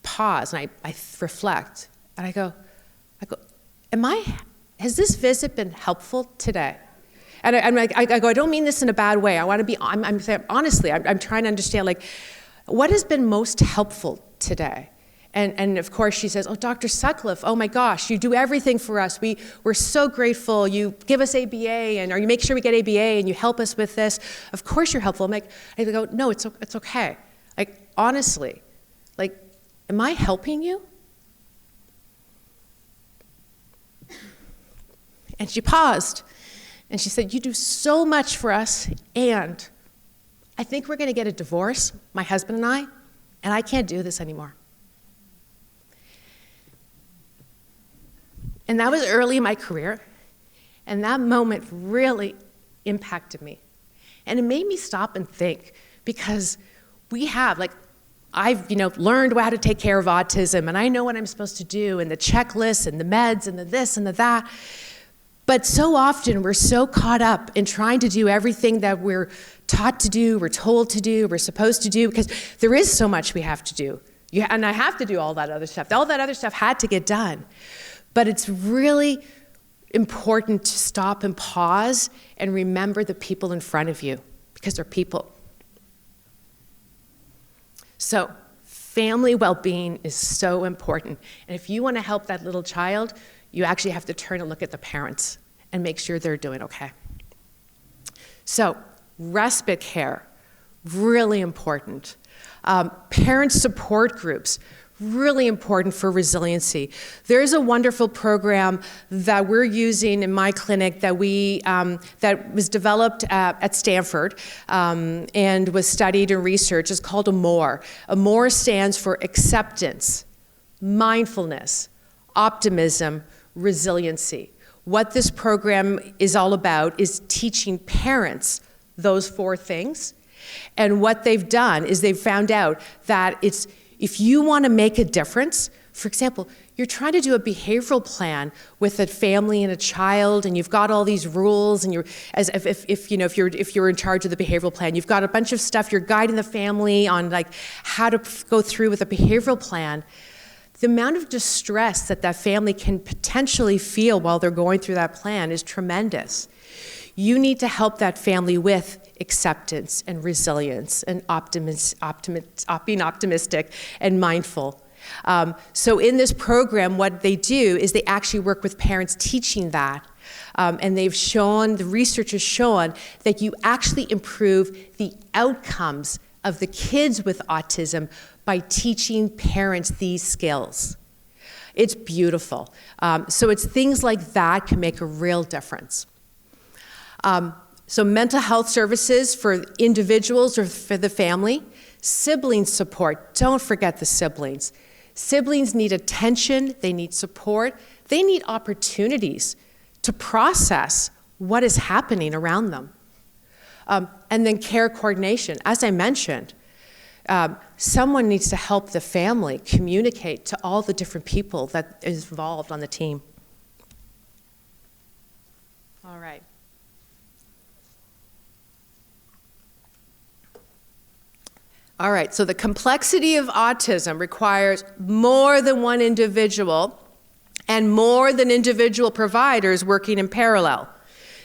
pause, and I reflect. And I go, has this visit been helpful today? And I go, I don't mean this in a bad way. I want to be, I'm saying, honestly, I'm trying to understand, like, what has been most helpful today? And of course she says, oh, Dr. Sutcliffe, oh my gosh, you do everything for us. We're so grateful. You give us ABA, or you make sure we get ABA, and you help us with this. Of course you're helpful. I go, no, it's okay. Like, honestly, like, am I helping you? And she paused, and she said, you do so much for us, and I think we're going to get a divorce, my husband and I can't do this anymore. And that was early in my career, and that moment really impacted me. And it made me stop and think, because we have, like, I've learned how to take care of autism, and I know what I'm supposed to do, and the checklists, and the meds, and the this, and the that. But so often we're so caught up in trying to do everything that we're taught to do, we're told to do, we're supposed to do, because there is so much we have to do. And I have to do all that other stuff. All that other stuff had to get done. But it's really important to stop and pause and remember the people in front of you, because they're people. So family well-being is so important. And if you want to help that little child, you actually have to turn and look at the parents and make sure they're doing okay. So respite care, really important. Parent support groups, really important for resiliency. There's a wonderful program that we're using in my clinic that that was developed at Stanford and was studied and researched. It's called AMORE. AMORE stands for acceptance, mindfulness, optimism, resiliency. What this program is all about is teaching parents those 4 things. And what they've done is they've found out that if you want to make a difference, for example, you're trying to do a behavioral plan with a family and a child, and you've got all these rules, and if you're in charge of the behavioral plan, you've got a bunch of stuff, you're guiding the family on like how to go through with a behavioral plan. The amount of distress that family can potentially feel while they're going through that plan is tremendous. You need to help that family with acceptance and resilience and being optimistic and mindful. So in this program, what they do is they actually work with parents teaching that. And the research has shown that you actually improve the outcomes of the kids with autism by teaching parents these skills. It's beautiful. So it's things like that can make a real difference. So mental health services for individuals or for the family. Sibling support, don't forget the siblings. Siblings need attention, they need support, they need opportunities to process what is happening around them. And then care coordination. As I mentioned, someone needs to help the family communicate to all the different people that is involved on the team. All right. All right, so the complexity of autism requires more than one individual and more than individual providers working in parallel.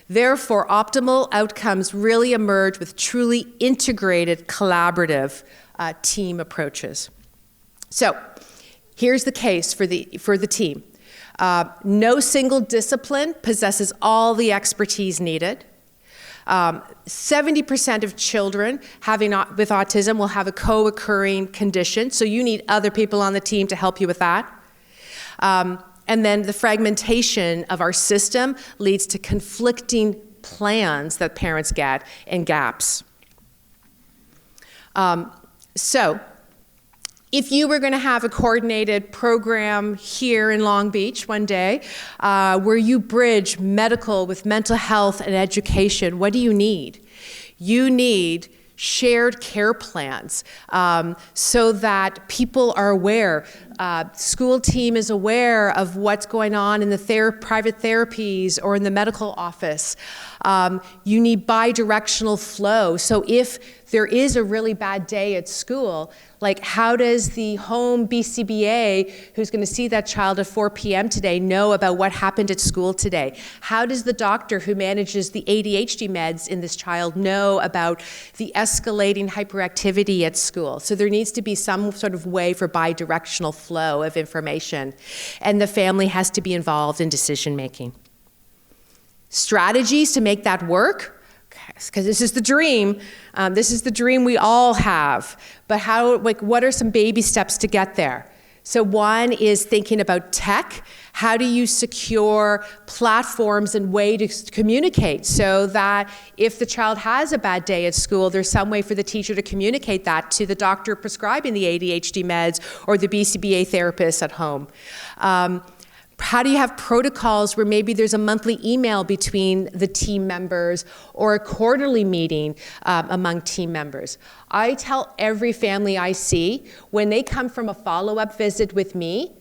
Therefore, optimal outcomes really emerge with truly integrated, collaborative team approaches. So, here's the case for the team. No single discipline possesses all the expertise needed. 70% of children with autism will have a co-occurring condition, so you need other people on the team to help you with that. And then the fragmentation of our system leads to conflicting plans that parents get and gaps. So, if you were going to have a coordinated program here in Long Beach one day where you bridge medical with mental health and education, what do you need? You need shared care plans so that people are aware. School team is aware of what's going on in the private therapies or in the medical office. You need bi-directional flow. So if there is a really bad day at school, like how does the home BCBA who's going to see that child at 4 p.m. today know about what happened at school today? How does the doctor who manages the ADHD meds in this child know about the escalating hyperactivity at school? So there needs to be some sort of way for bi-directional flow of information, and the family has to be involved in decision making. Strategies to make that work, because this is the dream. This is the dream we all have. But what are some baby steps to get there? So one is thinking about tech. How do you secure platforms and way to communicate so that if the child has a bad day at school, there's some way for the teacher to communicate that to the doctor prescribing the ADHD meds or the BCBA therapist at home? How do you have protocols where maybe there's a monthly email between the team members or a quarterly meeting among team members? I tell every family I see, when they come from a follow-up visit with me,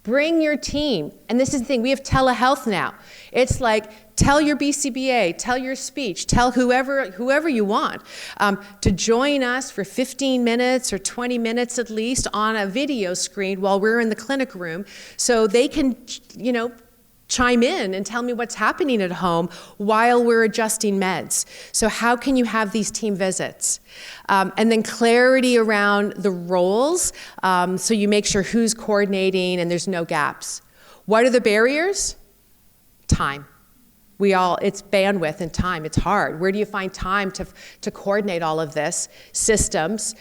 bring your team. And this is the thing, we have telehealth now. It's like, tell your BCBA, tell your speech, tell whoever you want to join us for 15 minutes or 20 minutes at least on a video screen while we're in the clinic room so they can, chime in and tell me what's happening at home while we're adjusting meds. So how can you have these team visits? And then clarity around the roles, so you make sure who's coordinating and there's no gaps. What are the barriers? Time. It's bandwidth and time. It's hard. Where do you find time to coordinate all of this? Systems.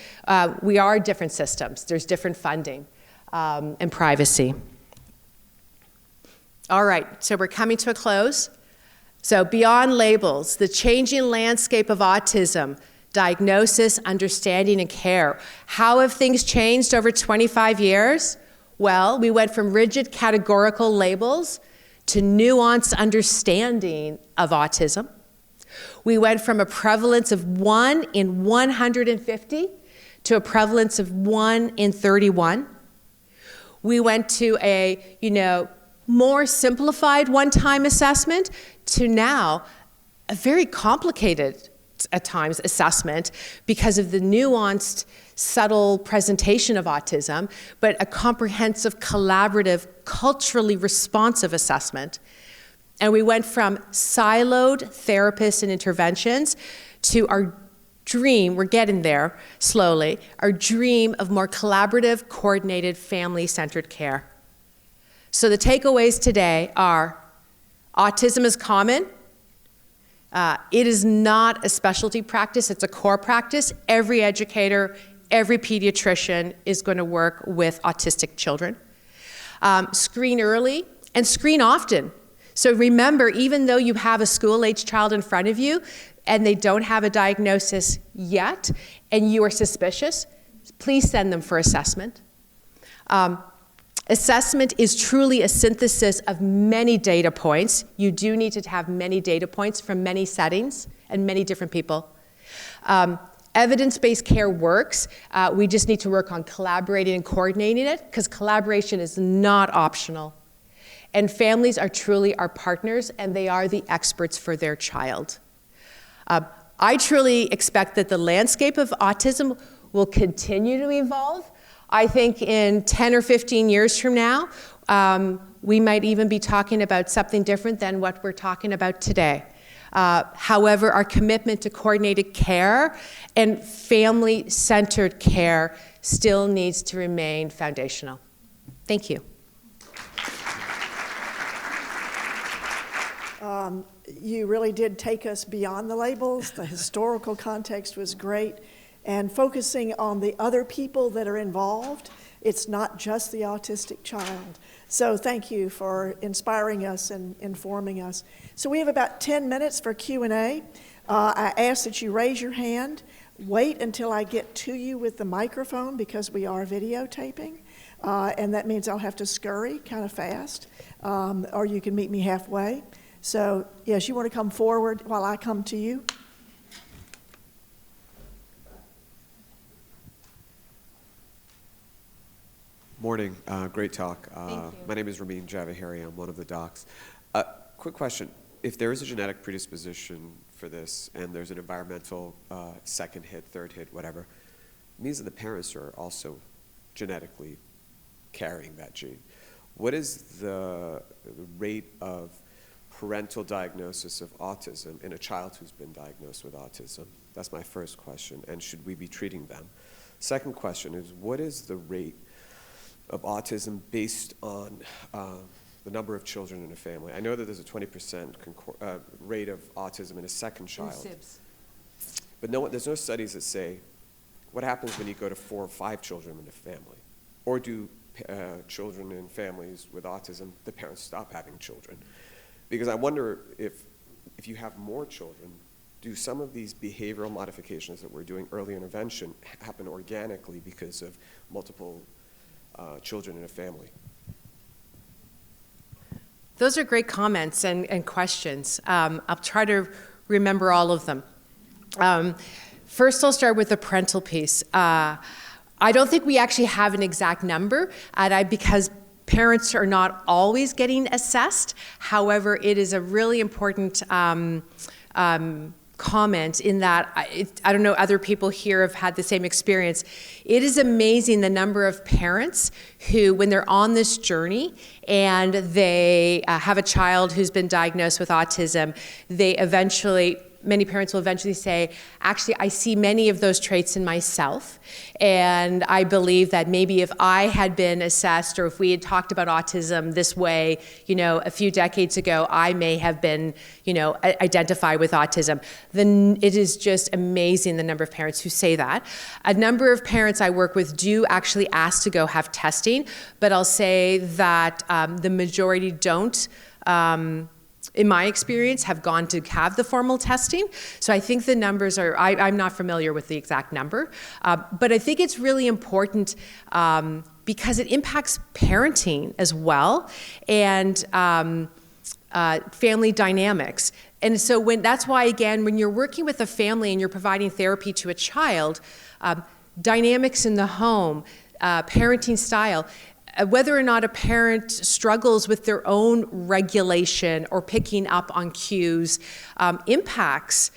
We are different systems. There's different funding and privacy. All right, so we're coming to a close. So beyond labels, the changing landscape of autism, diagnosis, understanding, and care. How have things changed over 25 years? Well, we went from rigid categorical labels to nuanced understanding of autism. We went from a prevalence of 1 in 150 to a prevalence of 1 in 31. We went to a, more simplified one-time assessment to now a very complicated, at times, assessment because of the nuanced, subtle presentation of autism, but a comprehensive, collaborative, culturally responsive assessment. And we went from siloed therapists and interventions to our dream, we're getting there slowly, our dream of more collaborative, coordinated, family-centered care. So the takeaways today are autism is common. It is not a specialty practice, it's a core practice. Every educator, every pediatrician is going to work with autistic children. Screen early and screen often. So remember, even though you have a school-age child in front of you and they don't have a diagnosis yet and you are suspicious, please send them for assessment. Assessment is truly a synthesis of many data points. You do need to have many data points from many settings and many different people. Evidence-based care works. We just need to work on collaborating and coordinating it, because collaboration is not optional. And families are truly our partners, and they are the experts for their child. I truly expect that the landscape of autism will continue to evolve. I think in 10 or 15 years from now, we might even be talking about something different than what we're talking about today. However, our commitment to coordinated care and family-centered care still needs to remain foundational. Thank you. You really did take us beyond the labels. The historical context was great. And focusing on the other people that are involved, it's not just the autistic child. So thank you for inspiring us and informing us. So we have about 10 minutes for Q&A. I ask that you raise your hand. Wait until I get to you with the microphone, because we are videotaping. And that means I'll have to scurry kind of fast, or you can meet me halfway. So yes, you want to come forward while I come to you? Morning, great talk. My name is Ramin Javahiri, I'm one of the docs. Quick question, if there is a genetic predisposition for this and there's an environmental second hit, third hit, whatever, it means that the parents are also genetically carrying that gene. What is the rate of parental diagnosis of autism in a child who's been diagnosed with autism? That's my first question, and should we be treating them? Second question is, what is the rate of autism based on the number of children in a family? I know that there's a 20% rate of autism in a second child. But there's no studies that say what happens when you go to 4 or 5 children in a family. Or do children in families with autism, the parents stop having children? Because I wonder if you have more children, do some of these behavioral modifications that we're doing, early intervention, happen organically because of multiple children in a family? Those are great comments and questions. I'll try to remember all of them. First, I'll start with the parental piece. I don't think we actually have an exact number, because parents are not always getting assessed. However, it is a really important comment in that, I don't know, other people here have had the same experience. It is amazing the number of parents who, when they're on this journey and they have a child who's been diagnosed with autism, many parents will eventually say, actually, I see many of those traits in myself, and I believe that maybe if I had been assessed, or if we had talked about autism this way, a few decades ago, I may have been, identified with autism. Then it is just amazing the number of parents who say that. A number of parents I work with do actually ask to go have testing, but I'll say that the majority don't. In my experience, have gone to have the formal testing. So I think the numbers are, I'm not familiar with the exact number, but I think it's really important because it impacts parenting as well, and family dynamics. And so that's why, again, when you're working with a family and you're providing therapy to a child, dynamics in the home, parenting style, whether or not a parent struggles with their own regulation or picking up on cues impacts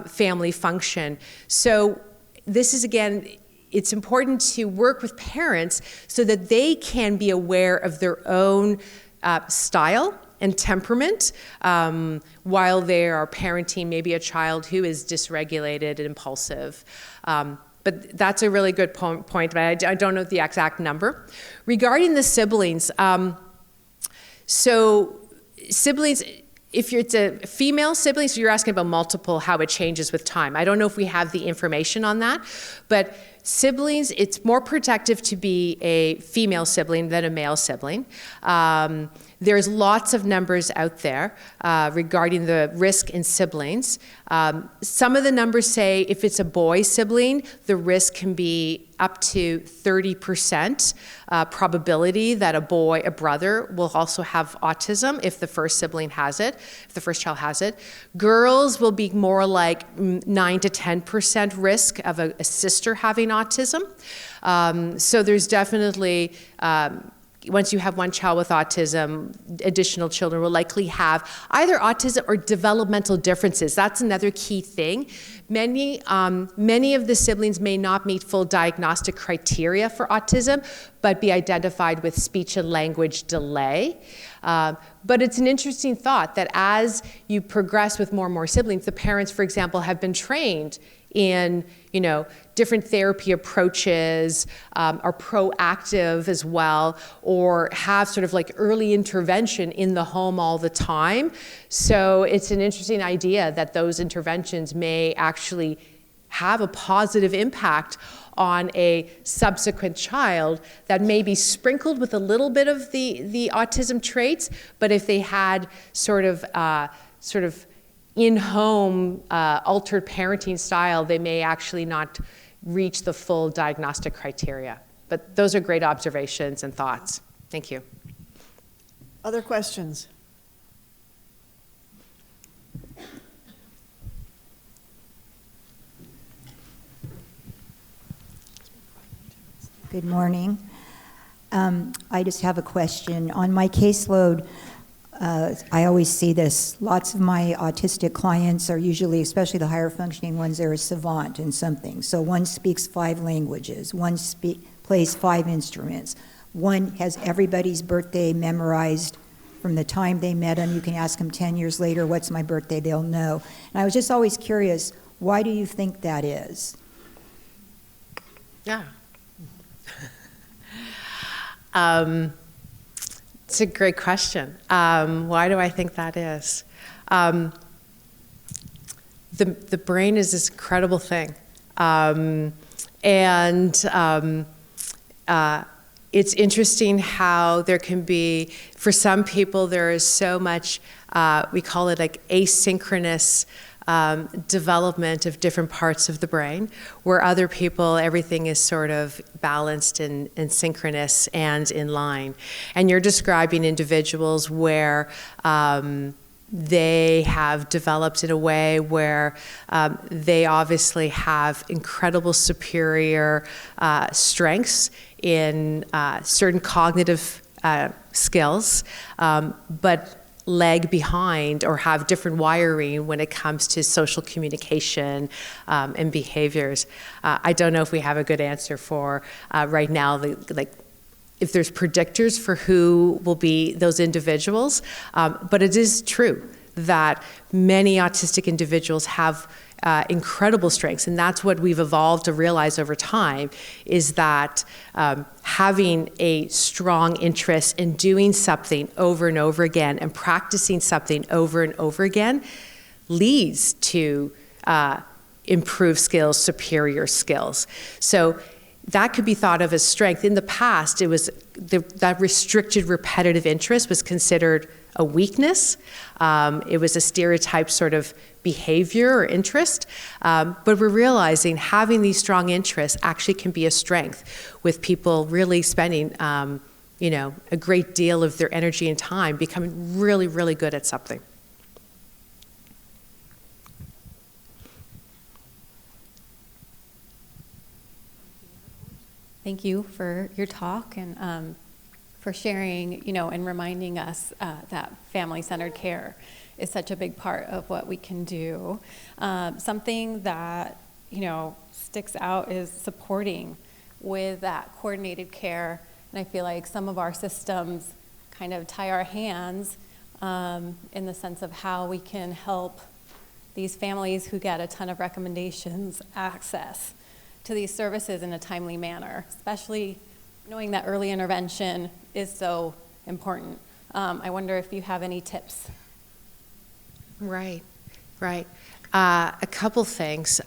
family function. So this is, again, it's important to work with parents so that they can be aware of their own style and temperament while they are parenting maybe a child who is dysregulated and impulsive. But that's a really good point, but I don't know the exact number. Regarding the siblings, so siblings, if it's a female sibling, so you're asking about multiple, how it changes with time. I don't know if we have the information on that, but siblings, it's more protective to be a female sibling than a male sibling. There's lots of numbers out there regarding the risk in siblings. Some of the numbers say if it's a boy sibling, the risk can be up to 30% probability that a brother will also have autism if the first sibling has it, if the first child has it. Girls will be more like 9 to 10% risk of a sister having autism. So there's definitely, once you have one child with autism, additional children will likely have either autism or developmental differences. That's another key thing. Many of the siblings may not meet full diagnostic criteria for autism, but be identified with speech and language delay. But it's an interesting thought that as you progress with more and more siblings, the parents, for example, have been trained in, different therapy approaches, are proactive as well, or have sort of like early intervention in the home all the time. So it's an interesting idea that those interventions may actually have a positive impact on a subsequent child that may be sprinkled with a little bit of the autism traits, but if they had sort of in-home altered parenting style, they may actually not reach the full diagnostic criteria. But those are great observations and thoughts. Thank you. Other questions? Good morning. I just have a question. On my caseload, I always see this. Lots of my autistic clients are usually, especially the higher functioning ones, they're a savant in something. So one speaks 5 languages, one plays 5 instruments, one has everybody's birthday memorized from the time they met them. You can ask them 10 years later, what's my birthday, they'll know. And I was just always curious, why do you think that is? Yeah. It's a great question. Why do I think that is? The brain is this incredible thing. It's interesting how there can be, for some people, there is so much, we call it like asynchronous development of different parts of the brain, where other people, everything is sort of balanced and synchronous and in line. And you're describing individuals where they have developed in a way where they obviously have incredible superior strengths in certain cognitive skills, but lag behind or have different wiring when it comes to social communication and behaviors. I don't know if we have a good answer for right now, like if there's predictors for who will be those individuals, but it is true that many autistic individuals have incredible strengths, and that's what we've evolved to realize over time, is that having a strong interest in doing something over and over again and practicing something over and over again leads to improved skills, superior skills. So that could be thought of as strength. In the past, it was that restricted repetitive interest was considered a weakness. It was a stereotype sort of behavior or interest. But we're realizing having these strong interests actually can be a strength, with people really spending a great deal of their energy and time becoming really, really good at something. Thank you for your talk and for sharing, and reminding us that family-centered care is such a big part of what we can do. Something that, sticks out is supporting with that coordinated care. And I feel like some of our systems kind of tie our hands in the sense of how we can help these families who get a ton of recommendations access to these services in a timely manner, especially knowing that early intervention is so important. I wonder if you have any tips. Right. A couple things.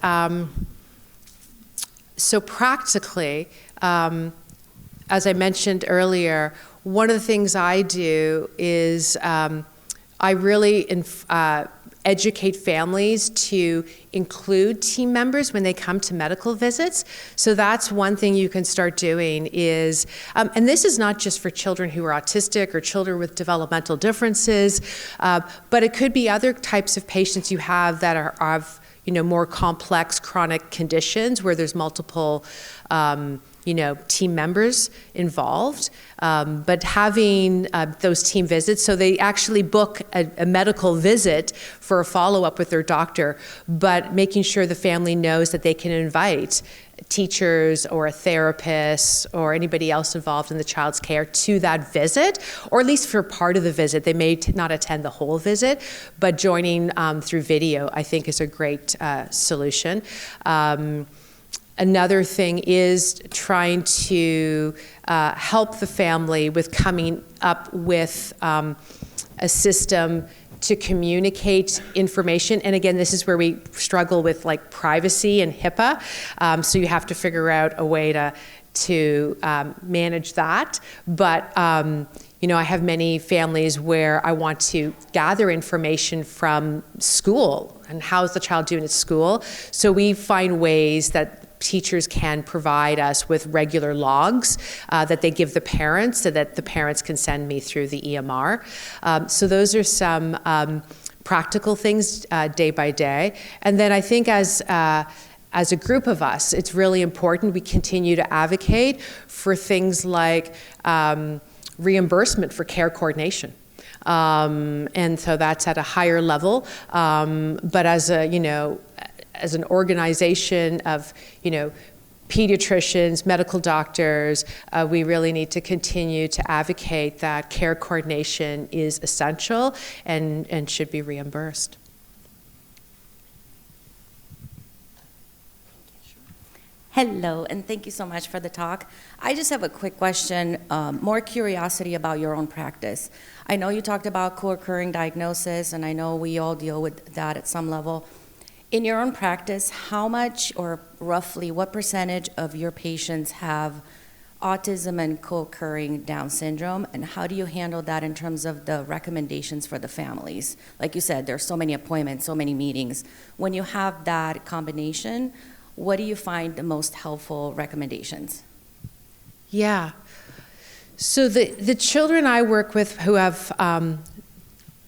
So practically, as I mentioned earlier, one of the things I do is I really educate families to include team members when they come to medical visits. So that's one thing you can start doing is, and this is not just for children who are autistic or children with developmental differences, but it could be other types of patients you have that are of more complex chronic conditions where there's multiple team members involved, but having those team visits, so they actually book a medical visit for a follow-up with their doctor, but making sure the family knows that they can invite teachers or a therapist or anybody else involved in the child's care to that visit, or at least for part of the visit. They may not attend the whole visit, but joining through video, I think, is a great solution. Another thing is trying to help the family with coming up with a system to communicate information. And again, this is where we struggle with like privacy and HIPAA. So you have to figure out a way to manage that. But I have many families where I want to gather information from school and how's the child doing at school. So we find ways that teachers can provide us with regular logs that they give the parents so that the parents can send me through the EMR. So those are some practical things day by day. And then I think as a group of us, it's really important we continue to advocate for things like reimbursement for care coordination. And so that's at a higher level. But as an organization of, pediatricians, medical doctors, we really need to continue to advocate that care coordination is essential and should be reimbursed. Hello, and thank you so much for the talk. I just have a quick question, more curiosity about your own practice. I know you talked about co-occurring diagnosis, and I know we all deal with that at some level. In your own practice, how much or roughly what percentage of your patients have autism and co-occurring Down syndrome, and how do you handle that in terms of the recommendations for the families? Like you said, there's so many appointments, so many meetings. When you have that combination, what do you find the most helpful recommendations? Yeah. So the children I work with who have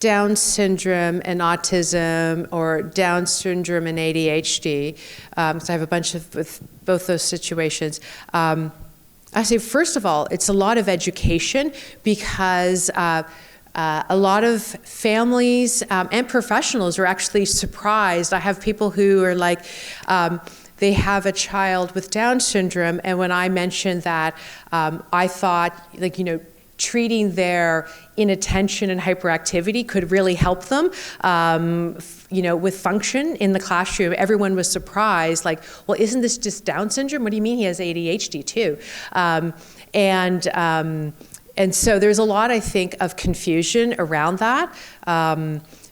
Down syndrome and autism, or Down syndrome and ADHD, so I have a bunch with both those situations. I say, first of all, it's a lot of education because a lot of families and professionals are actually surprised. I have people who are like, they have a child with Down syndrome, and when I mentioned that, I thought, treating their inattention and hyperactivity could really help them, with function in the classroom. Everyone was surprised, like, well, isn't this just Down syndrome? What do you mean he has ADHD too? And so there's a lot, I think, of confusion around that.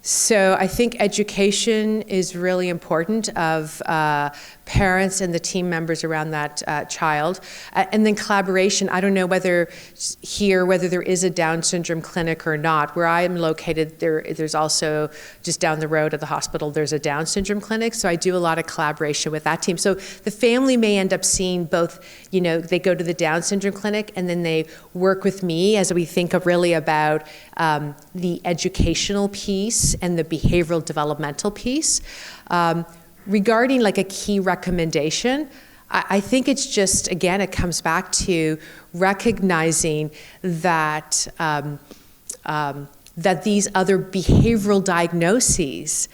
So I think education is really important of parents and the team members around that child. And then collaboration. I don't know whether there is a Down syndrome clinic or not. Where I am located, there's also just down the road at the hospital, there's a Down syndrome clinic. So I do a lot of collaboration with that team. So the family may end up seeing both, they go to the Down syndrome clinic and then they work with me as we think of really about the educational piece and the behavioral developmental piece. Regarding like a key recommendation, I think it's just, again, it comes back to recognizing that that these other behavioral diagnoses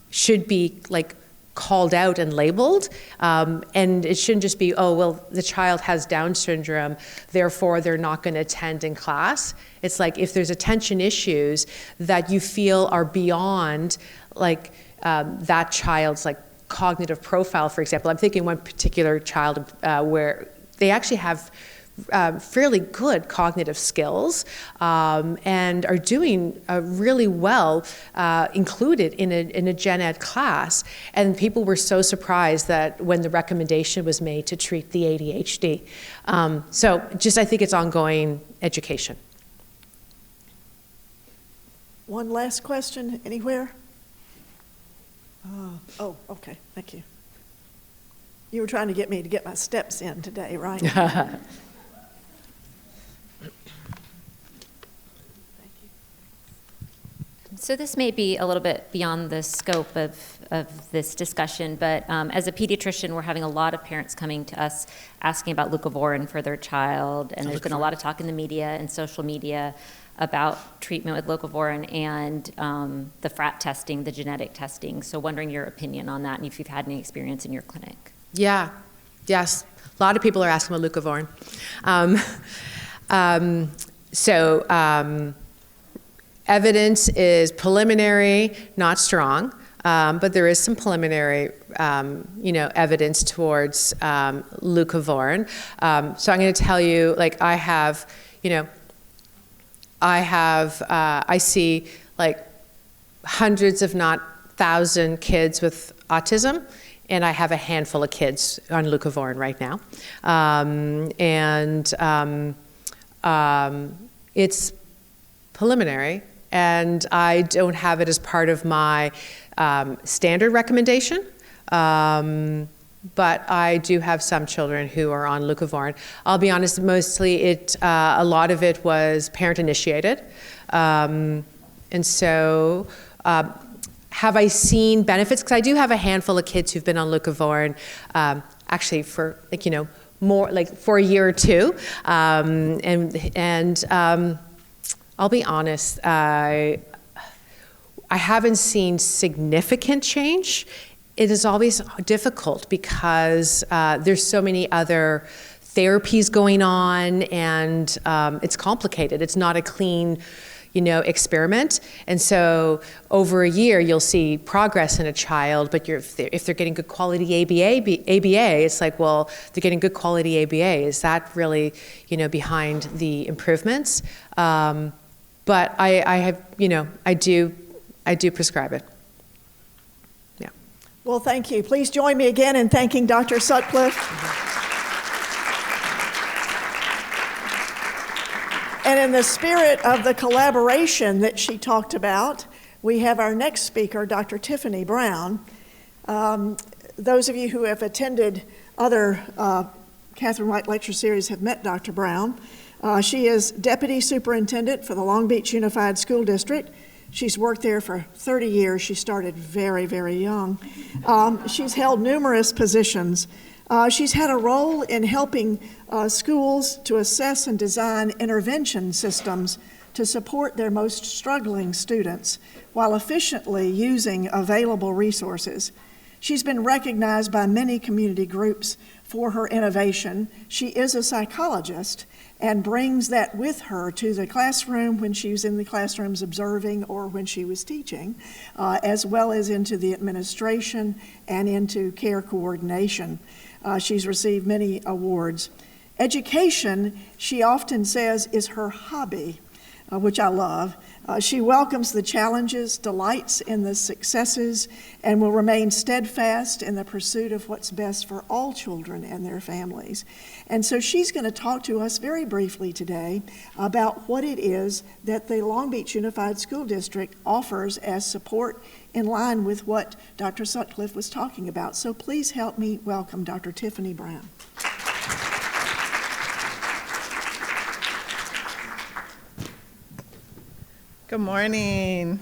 should be like called out and labeled, and it shouldn't just be, oh, well, the child has Down syndrome, therefore they're not going to attend in class. It's like if there's attention issues that you feel are beyond like that child's like cognitive profile, for example. I'm thinking one particular child where they actually have fairly good cognitive skills and are doing really well included in a gen ed class. And people were so surprised that when the recommendation was made to treat the ADHD. So just I think it's ongoing education. One last question, anywhere? Oh, okay, thank you. You were trying to get me to get my steps in today, right? So this may be a little bit beyond the scope of this discussion, but as a pediatrician, we're having a lot of parents coming to us asking about leucovorin for their child, and there's been a lot of talk in the media and social media about treatment with leucovorin and the FRAT testing, the genetic testing. So wondering your opinion on that and if you've had any experience in your clinic. Yeah, yes. A lot of people are asking about leucovorin. Evidence is preliminary, not strong, but there is some preliminary, evidence towards leucovorin. So I'm going to tell you, like, I see like hundreds, if not 1,000 kids with autism, and I have a handful of kids on leucovorin right now. It's preliminary, and I don't have it as part of my standard recommendation. But I do have some children who are on leucovorin. I'll be honest, mostly a lot of it was parent initiated. And so have I seen benefits? Because I do have a handful of kids who've been on leucovorin actually for more like for a year or two. I'll be honest, I haven't seen significant change. It is always difficult because there's so many other therapies going on, and it's complicated. It's not a clean, experiment. And so over a year, you'll see progress in a child, but if they're getting good quality ABA, it's like, well, they're getting good quality ABA. Is that really, behind the improvements? But I do prescribe it. Yeah. Well, thank you. Please join me again in thanking Dr. Sutcliffe. And in the spirit of the collaboration that she talked about, we have our next speaker, Dr. Tiffany Brown. Those of you who have attended other Katherine White lecture series have met Dr. Brown. She is Deputy Superintendent for the Long Beach Unified School District. She's worked there for 30 years. She started very, very young. She's held numerous positions. She's had a role in helping schools to assess and design intervention systems to support their most struggling students while efficiently using available resources. She's been recognized by many community groups for her innovation. She is a psychologist and brings that with her to the classroom when she was in the classrooms observing or when she was teaching, as well as into the administration and into care coordination. She's received many awards. Education, she often says, is her hobby, which I love. She welcomes the challenges, delights in the successes, and will remain steadfast in the pursuit of what's best for all children and their families. And so she's going to talk to us very briefly today about what it is that the Long Beach Unified School District offers as support in line with what Dr. Sutcliffe was talking about. So please help me welcome Dr. Tiffany Brown. Good morning.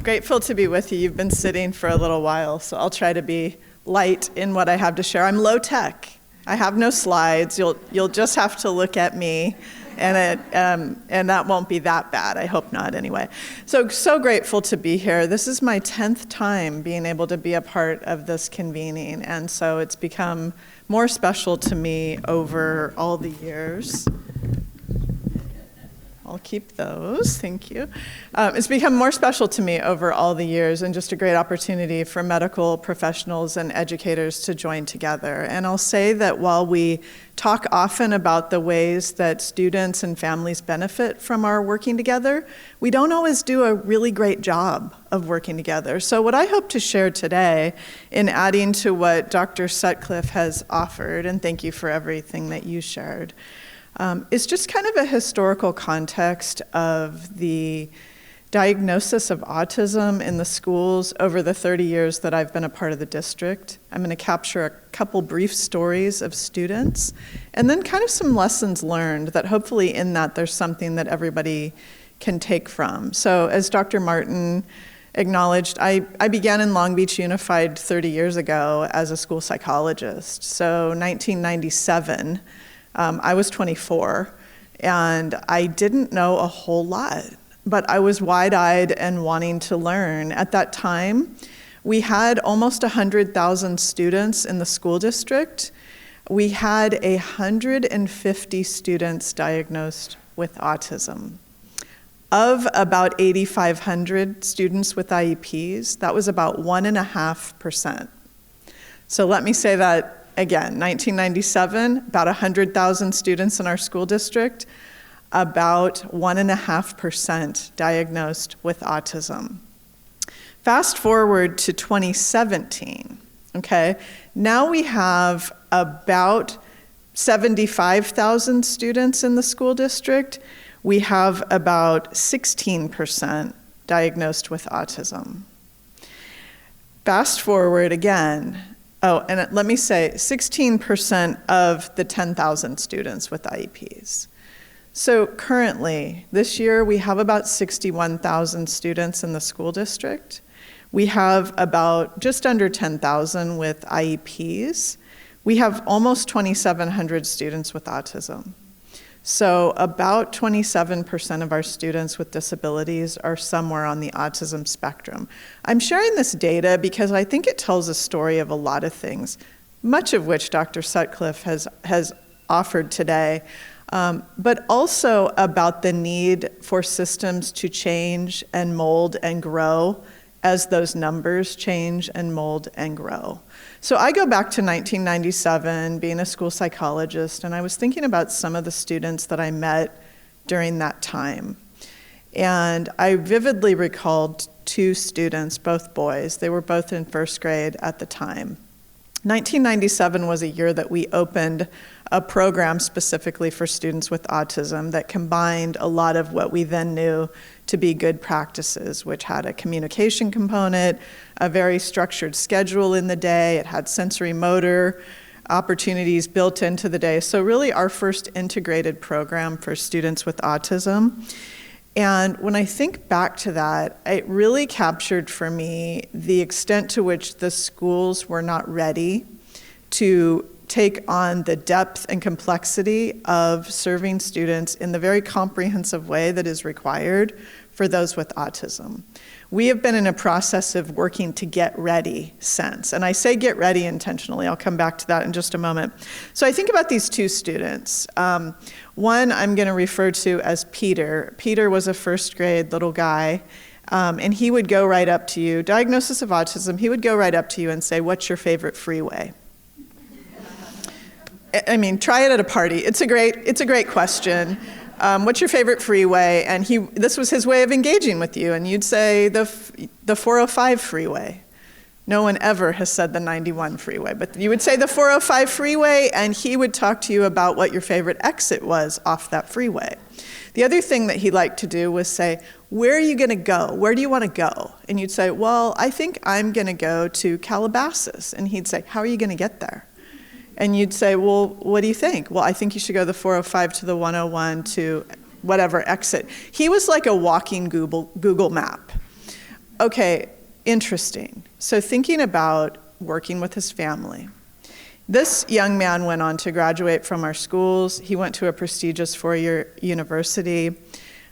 Grateful to be with you. You've been sitting for a little while, so I'll try to be light in what I have to share. I'm low tech. I have no slides. You'll just have to look at me, and that won't be that bad. I hope not, anyway. So grateful to be here. This is my 10th time being able to be a part of this convening, and so it's become more special to me over all the years. I'll keep those, thank you. It's become more special to me over all the years, and just a great opportunity for medical professionals and educators to join together. And I'll say that while we talk often about the ways that students and families benefit from our working together, we don't always do a really great job of working together. So what I hope to share today, in adding to what Dr. Sutcliffe has offered, and thank you for everything that you shared, is just kind of a historical context of the diagnosis of autism in the schools over the 30 years that I've been a part of the district. I'm going to capture a couple brief stories of students, and then kind of some lessons learned that hopefully in that there's something that everybody can take from. So as Dr. Martin acknowledged, I began in Long Beach Unified 30 years ago as a school psychologist. So 1997, I was 24, and I didn't know a whole lot, but I was wide-eyed and wanting to learn. At that time, we had almost 100,000 students in the school district. We had 150 students diagnosed with autism. Of about 8,500 students with IEPs, that was about 1.5%. So let me say that again, 1997, about 100,000 students in our school district, about 1.5% diagnosed with autism. Fast forward to 2017, okay? Now we have about 75,000 students in the school district. We have about 16% diagnosed with autism. Fast forward again. Oh, and let me say 16% of the 10,000 students with IEPs. So currently, this year, we have about 61,000 students in the school district. We have about just under 10,000 with IEPs. We have almost 2,700 students with autism. So about 27% of our students with disabilities are somewhere on the autism spectrum. I'm sharing this data because I think it tells a story of a lot of things, much of which Dr. Sutcliffe has offered today, but also about the need for systems to change and mold and grow as those numbers change and mold and grow. So I go back to 1997, being a school psychologist, and I was thinking about some of the students that I met during that time. And I vividly recalled two students, both boys. They were both in first grade at the time. 1997 was a year that we opened a program specifically for students with autism that combined a lot of what we then knew to be good practices, which had a communication component, a very structured schedule in the day. It had sensory motor opportunities built into the day. So really our first integrated program for students with autism. And when I think back to that, it really captured for me the extent to which the schools were not ready to take on the depth and complexity of serving students in the very comprehensive way that is required for those with autism. We have been in a process of working to get ready since, and I say get ready intentionally. I'll come back to that in just a moment. So I think about these two students. One I'm going to refer to as Peter. Peter was a first grade little guy, and he would go right up to you, diagnosis of autism, he would go right up to you and say, "What's your favorite freeway?" I mean, try it at a party. It's a great question. What's your favorite freeway? And this was his way of engaging with you. And you'd say the 405 freeway. No one ever has said the 91 freeway, but you would say the 405 freeway, and he would talk to you about what your favorite exit was off that freeway. The other thing that he liked to do was say, "Where are you going to go? Where do you want to go?" And you'd say, "Well, I think I'm going to go to Calabasas." And he'd say, "How are you going to get there?" And you'd say, "Well, what do you think?" "Well, I think you should go the 405 to the 101 to whatever exit." He was like a walking Google map. Okay, interesting. So thinking about working with his family. This young man went on to graduate from our schools. He went to a prestigious four-year university.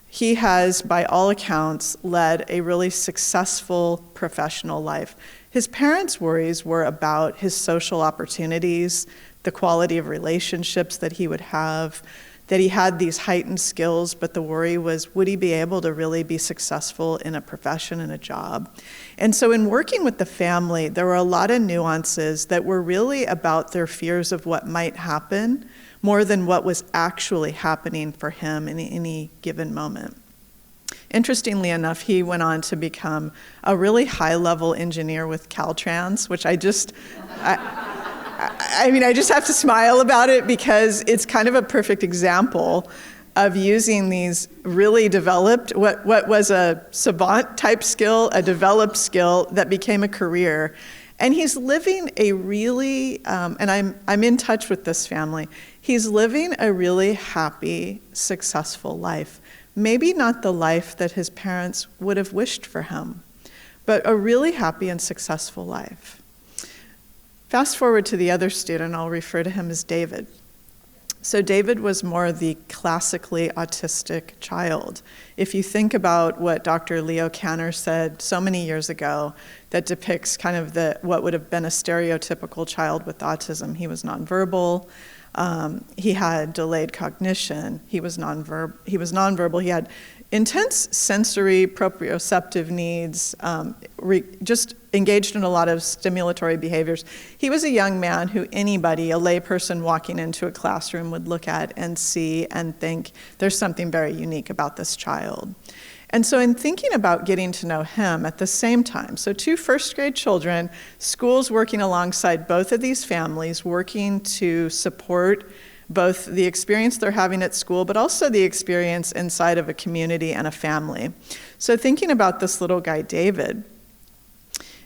He has, by all accounts, led a really successful professional life. His parents' worries were about his social opportunities, the quality of relationships that he would have, that he had these heightened skills, but the worry was, would he be able to really be successful in a profession and a job? And so in working with the family, there were a lot of nuances that were really about their fears of what might happen more than what was actually happening for him in any given moment. Interestingly enough, he went on to become a really high-level engineer with Caltrans, which I just have to smile about it because it's kind of a perfect example of using these really developed, what was a savant-type skill, a developed skill that became a career. And he's living a really, and I'm in touch with this family, he's living a really happy, successful life. Maybe not the life that his parents would have wished for him, but a really happy and successful life. Fast forward to the other student, I'll refer to him as David. So David was more the classically autistic child. If you think about what Dr. Leo Kanner said so many years ago that depicts kind of what would have been a stereotypical child with autism, he was nonverbal, he had delayed cognition, he was nonverbal, he had intense sensory proprioceptive needs, just engaged in a lot of stimulatory behaviors. He was a young man who anybody, a layperson walking into a classroom, would look at and see and think, there's something very unique about this child. And so in thinking about getting to know him at the same time, so 2 first-grade children, schools working alongside both of these families, working to support both the experience they're having at school, but also the experience inside of a community and a family. So thinking about this little guy, David,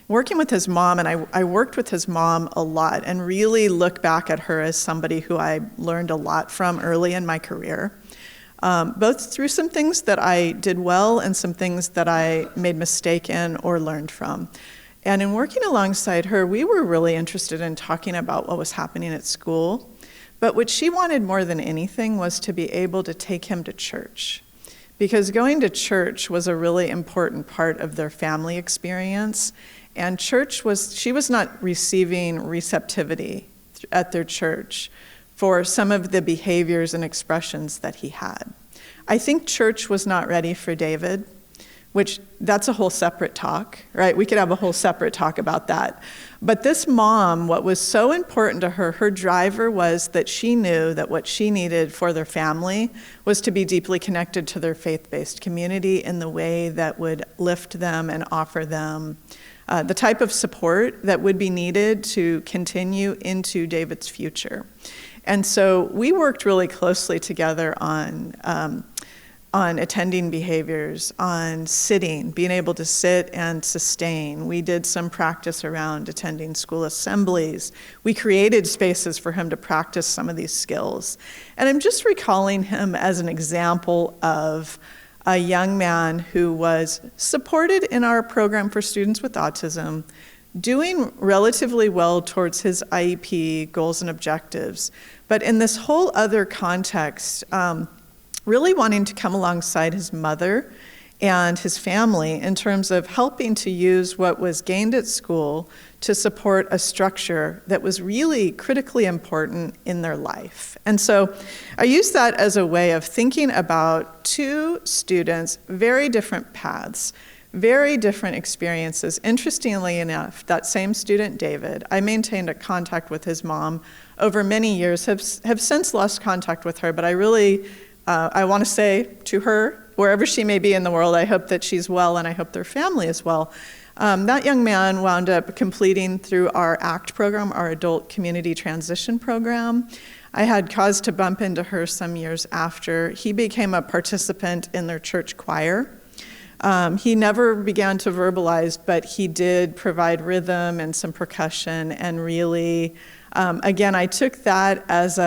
working with his mom, and I worked with his mom a lot and really look back at her as somebody who I learned a lot from early in my career, both through some things that I did well and some things that I made mistake in or learned from. And in working alongside her, we were really interested in talking about what was happening at school. But what she wanted more than anything was to be able to take him to church. Because going to church was a really important part of their family experience. And she was not receiving receptivity at their church for some of the behaviors and expressions that he had. I think church was not ready for David, which that's a whole separate talk, right? We could have a whole separate talk about that. But this mom, what was so important to her, her driver was that she knew that what she needed for their family was to be deeply connected to their faith-based community in the way that would lift them and offer them the type of support that would be needed to continue into David's future. And so we worked really closely together on attending behaviors, on sitting, being able to sit and sustain. We did some practice around attending school assemblies. We created spaces for him to practice some of these skills. And I'm just recalling him as an example of a young man who was supported in our program for students with autism, doing relatively well towards his IEP goals and objectives, but in this whole other context, really wanting to come alongside his mother and his family in terms of helping to use what was gained at school to support a structure that was really critically important in their life. And so I use that as a way of thinking about 2 students, very different paths, very different experiences. Interestingly enough, that same student, David, I maintained a contact with his mom over many years, have since lost contact with her, but I really, I want to say to her, wherever she may be in the world, I hope that she's well and I hope their family is well. That young man wound up completing through our ACT program, our Adult Community Transition Program. I had cause to bump into her some years after. He became a participant in their church choir. He never began to verbalize, but he did provide rhythm and some percussion and really, again, I took that as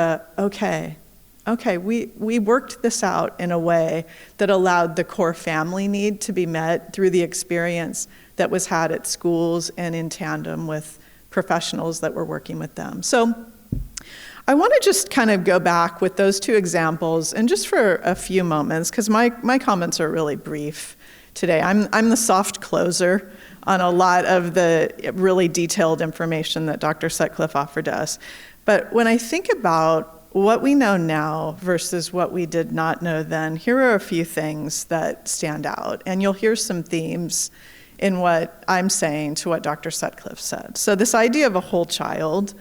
okay, we worked this out in a way that allowed the core family need to be met through the experience that was had at schools and in tandem with professionals that were working with them. So I want to just kind of go back with those 2 examples and just for a few moments, because my comments are really brief today. I'm the soft closer on a lot of the really detailed information that Dr. Sutcliffe offered to us. But when I think about what we know now versus what we did not know then, here are a few things that stand out. And you'll hear some themes in what I'm saying to what Dr. Sutcliffe said. So this idea of a whole child,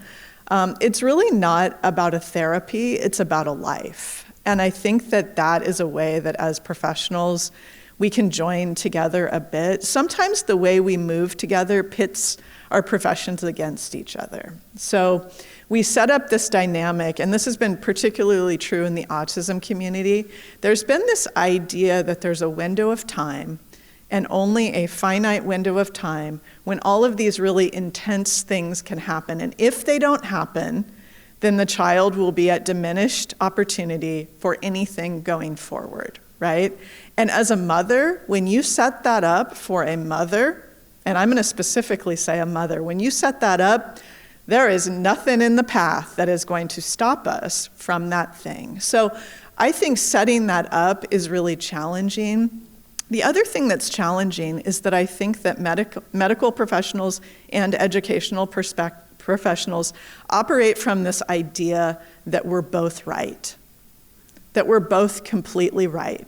it's really not about a therapy, it's about a life. And I think that that is a way that as professionals, we can join together a bit. Sometimes the way we move together pits our professions against each other. So we set up this dynamic, and this has been particularly true in the autism community. There's been this idea that there's a window of time, and only a finite window of time, when all of these really intense things can happen. And if they don't happen, then the child will be at diminished opportunity for anything going forward, right? And as a mother, when you set that up for a mother, and I'm going to specifically say a mother, when you set that up, there is nothing in the path that is going to stop us from that thing. So I think setting that up is really challenging. The other thing that's challenging is that I think that medical professionals and educational professionals operate from this idea that we're both right, that we're both completely right.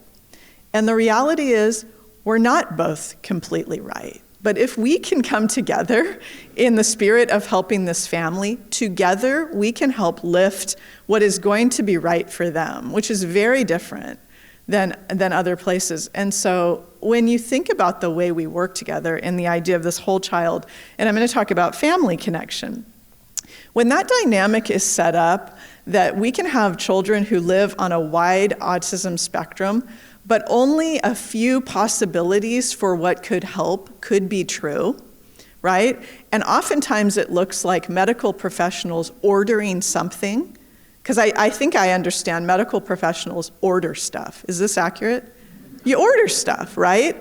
And the reality is we're not both completely right. But if we can come together in the spirit of helping this family, together we can help lift what is going to be right for them, which is very different than other places. And so when you think about the way we work together and the idea of this whole child, and I'm going to talk about family connection, when that dynamic is set up that we can have children who live on a wide autism spectrum, but only a few possibilities for what could help could be true, right? And oftentimes it looks like medical professionals ordering something, because I think I understand medical professionals order stuff. Is this accurate? You order stuff, right?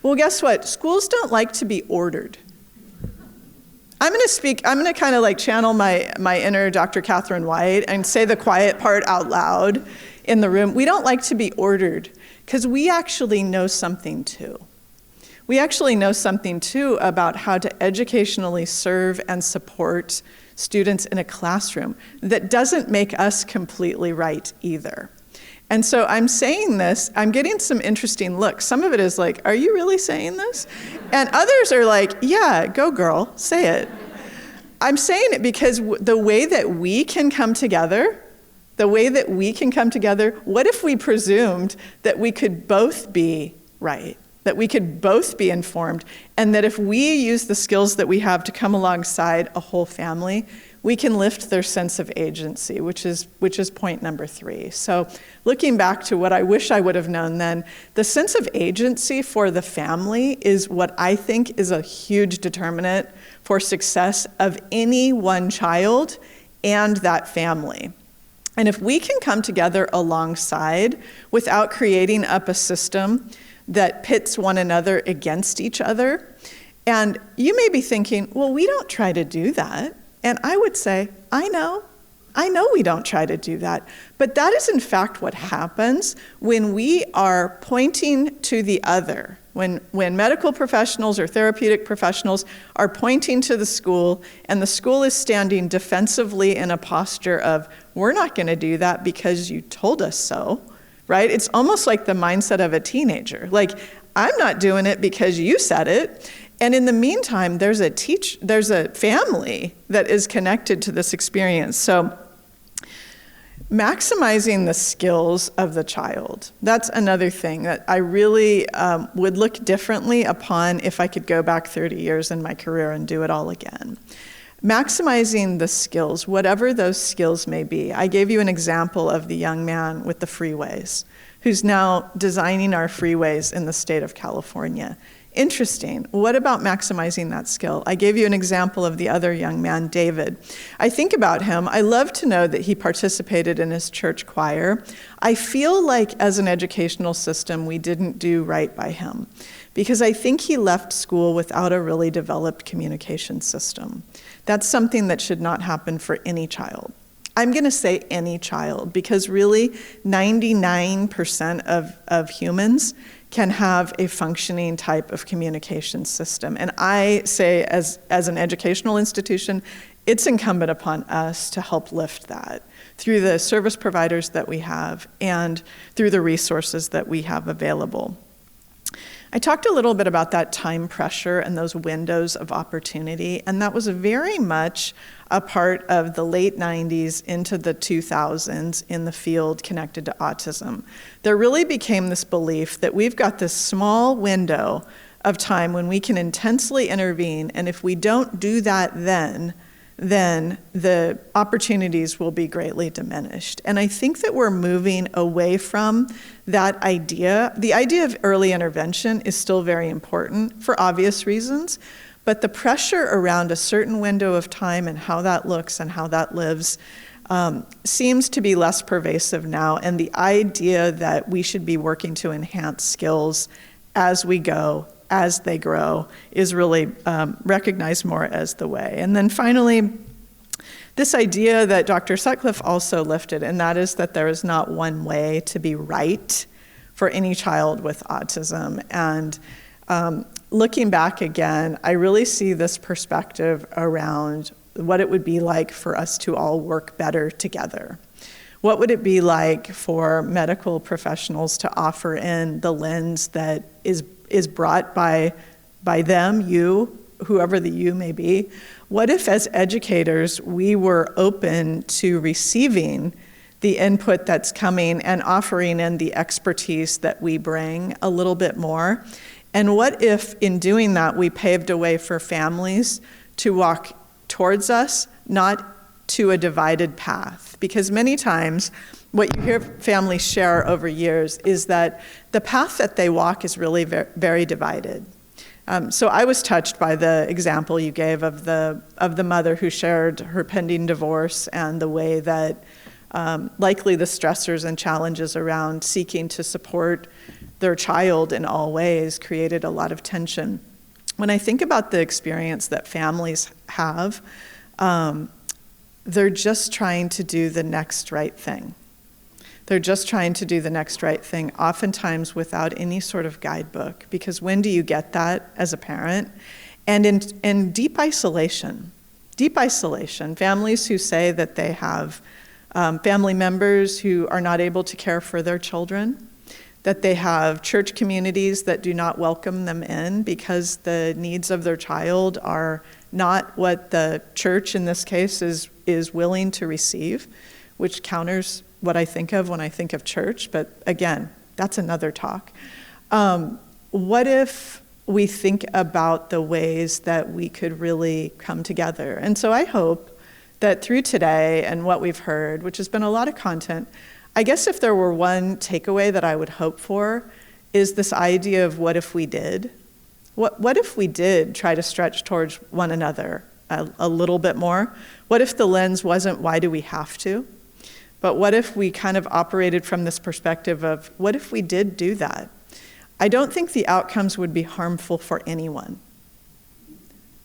Well, guess what? Schools don't like to be ordered. I'm going to kind of like channel my inner Dr. Katherine White and say the quiet part out loud in the room. We don't like to be ordered because we actually know something too. We actually know something too about how to educationally serve and support students in a classroom that doesn't make us completely right either. And so I'm saying this, I'm getting some interesting looks. Some of it is like, are you really saying this? And others are like, yeah, go girl, say it. I'm saying it because the way that we can come together, what if we presumed that we could both be right, that we could both be informed, and that if we use the skills that we have to come alongside a whole family, we can lift their sense of agency, which is point number 3. So looking back to what I wish I would have known then, the sense of agency for the family is what I think is a huge determinant for success of any one child and that family. And if we can come together alongside without creating up a system that pits one another against each other, and you may be thinking, well, we don't try to do that. And I would say, I know we don't try to do that. But that is in fact what happens when we are pointing to the other. When medical professionals or therapeutic professionals are pointing to the school and the school is standing defensively in a posture of, we're not going to do that because you told us so, right? It's almost like the mindset of a teenager. Like, I'm not doing it because you said it. And in the meantime, there's a family that is connected to this experience. So maximizing the skills of the child, that's another thing that I really would look differently upon if I could go back 30 years in my career and do it all again. Maximizing the skills, whatever those skills may be. I gave you an example of the young man with the freeways, who's now designing our freeways in the state of California. Interesting. What about maximizing that skill? I gave you an example of the other young man, David. I think about him. I love to know that he participated in his church choir. I feel like as an educational system, we didn't do right by him because I think he left school without a really developed communication system. That's something that should not happen for any child. I'm going to say any child because really 99% of humans can have a functioning type of communication system. And I say as an educational institution, it's incumbent upon us to help lift that through the service providers that we have and through the resources that we have available. I talked a little bit about that time pressure and those windows of opportunity, and that was very much a part of the late 90s into the 2000s in the field connected to autism. There really became this belief that we've got this small window of time when we can intensely intervene, and if we don't do that then the opportunities will be greatly diminished. And I think that we're moving away from that idea. The idea of early intervention is still very important for obvious reasons, but the pressure around a certain window of time and how that looks and how that lives seems to be less pervasive now, and the idea that we should be working to enhance skills as we go, as they grow, is really recognized more as the way. And then finally, this idea that Dr. Sutcliffe also lifted, and that is that there is not one way to be right for any child with autism. And looking back again, I really see this perspective around what it would be like for us to all work better together. What would it be like for medical professionals to offer in the lens that is brought by them, you, whoever the you may be? What if as educators we were open to receiving the input that's coming and offering in the expertise that we bring a little bit more? And what if in doing that we paved a way for families to walk towards us, not to a divided path? Because many times what you hear families share over years is that the path that they walk is really very, very divided. So I was touched by the example you gave of the mother who shared her pending divorce and the way that likely the stressors and challenges around seeking to support their child in all ways created a lot of tension. When I think about the experience that families have, they're just trying to do the next right thing. They're just trying to do the next right thing, oftentimes without any sort of guidebook, because when do you get that as a parent? And in deep isolation, families who say that they have family members who are not able to care for their children, that they have church communities that do not welcome them in because the needs of their child are not what the church in this case is willing to receive, which counters what I think of when I think of church, but again, that's another talk. What if we think about the ways that we could really come together? And so I hope that through today and what we've heard, which has been a lot of content, I guess if there were one takeaway that I would hope for is this idea of what if we did? What if we did try to stretch towards one another a little bit more? What if the lens wasn't why do we have to? But what if we kind of operated from this perspective of what if we did do that? I don't think the outcomes would be harmful for anyone.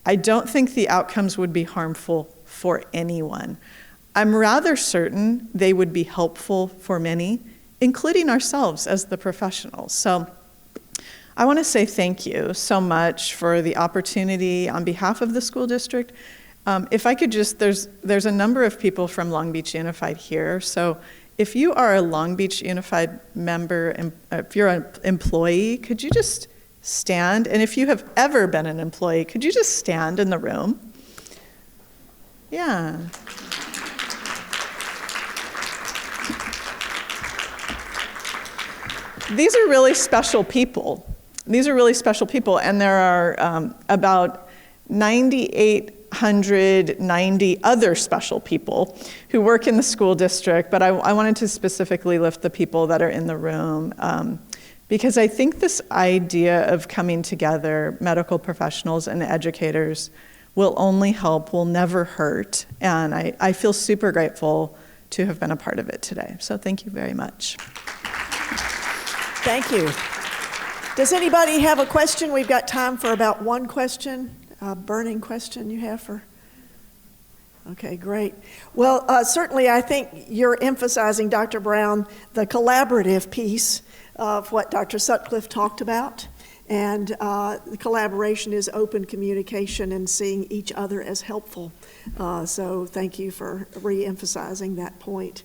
I don't think the outcomes would be harmful for anyone. I'm rather certain they would be helpful for many, including ourselves as the professionals. So I want to say thank you so much for the opportunity on behalf of the school district. If I could just, there's a number of people from Long Beach Unified here, so if you are a Long Beach Unified member, if you're an employee, could you just stand? And if you have ever been an employee, could you just stand in the room? Yeah. These are really special people. These are really special people, and there are about 9,890 other special people who work in the school district, but I wanted to specifically lift the people that are in the room because I think this idea of coming together, medical professionals and educators, will only help, will never hurt, and I feel super grateful to have been a part of it today. So thank you very much. Thank you. Does anybody have a question? We've got time for about one question. A burning question you have for? Okay, great. Well, certainly I think you're emphasizing, Dr. Brown, the collaborative piece of what Dr. Sutcliffe talked about. And the collaboration is open communication and seeing each other as helpful. So thank you for re-emphasizing that point.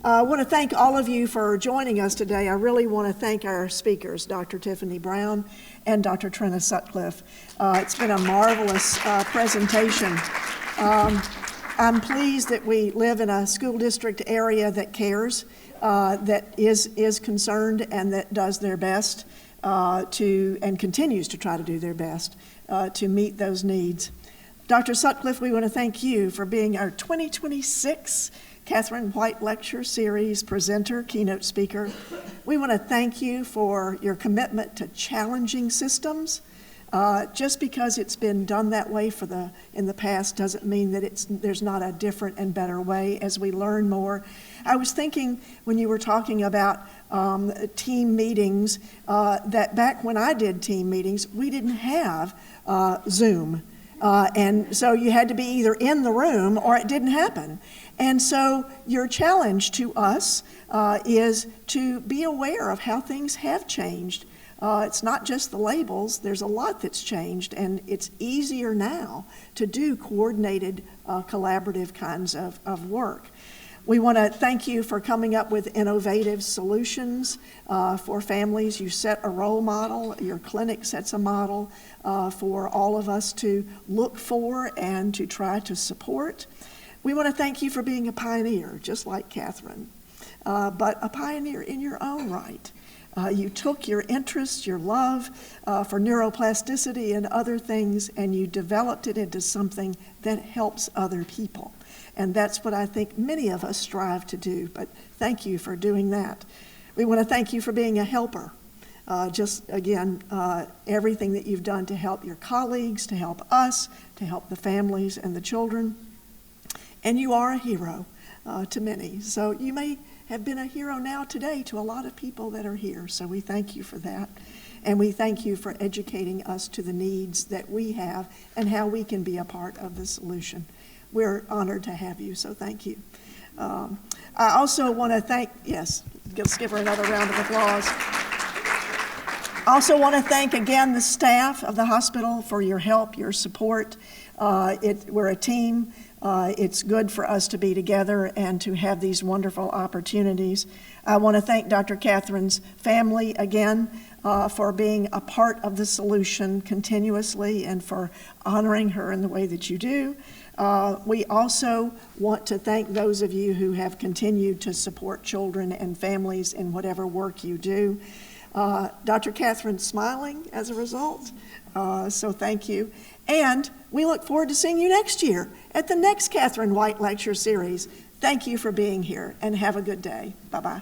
I want to thank all of you for joining us today. I really want to thank our speakers, Dr. Tiffany Brown and Dr. Trina Sutcliffe. It's been a marvelous presentation. I'm pleased that we live in a school district area that cares, that is concerned, and that does their best and continues to try to do their best to meet those needs. Dr. Sutcliffe, we want to thank you for being our 2026 Katherine White Lecture Series presenter, keynote speaker. We want to thank you for your commitment to challenging systems. Just because it's been done that way in the past doesn't mean that there's not a different and better way as we learn more. I was thinking when you were talking about team meetings, that back when I did team meetings, we didn't have Zoom. And so you had to be either in the room or it didn't happen. And so your challenge to us is to be aware of how things have changed. It's not just the labels, there's a lot that's changed, and it's easier now to do coordinated, collaborative kinds of work. We want to thank you for coming up with innovative solutions for families. You set a role model, your clinic sets a model for all of us to look for and to try to support. We want to thank you for being a pioneer, just like Katherine, but a pioneer in your own right. You took your interest, your love for neuroplasticity and other things, and you developed it into something that helps other people. And that's what I think many of us strive to do, but thank you for doing that. We want to thank you for being a helper. Everything that you've done to help your colleagues, to help us, to help the families and the children. And you are a hero to many. So you may have been a hero now today to a lot of people that are here. So we thank you for that. And we thank you for educating us to the needs that we have and how we can be a part of the solution. We're honored to have you, so thank you. I also want to thank, yes, let's give her another round of applause. I also want to thank again the staff of the hospital for your help, your support. We're a team. It's good for us to be together and to have these wonderful opportunities. I want to thank Dr. Katherine's family again for being a part of the solution continuously and for honoring her in the way that you do. We also want to thank those of you who have continued to support children and families in whatever work you do. Dr. Katherine's smiling as a result, so thank you. And we look forward to seeing you next year at the next Katherine White Lecture Series. Thank you for being here, and have a good day. Bye-bye.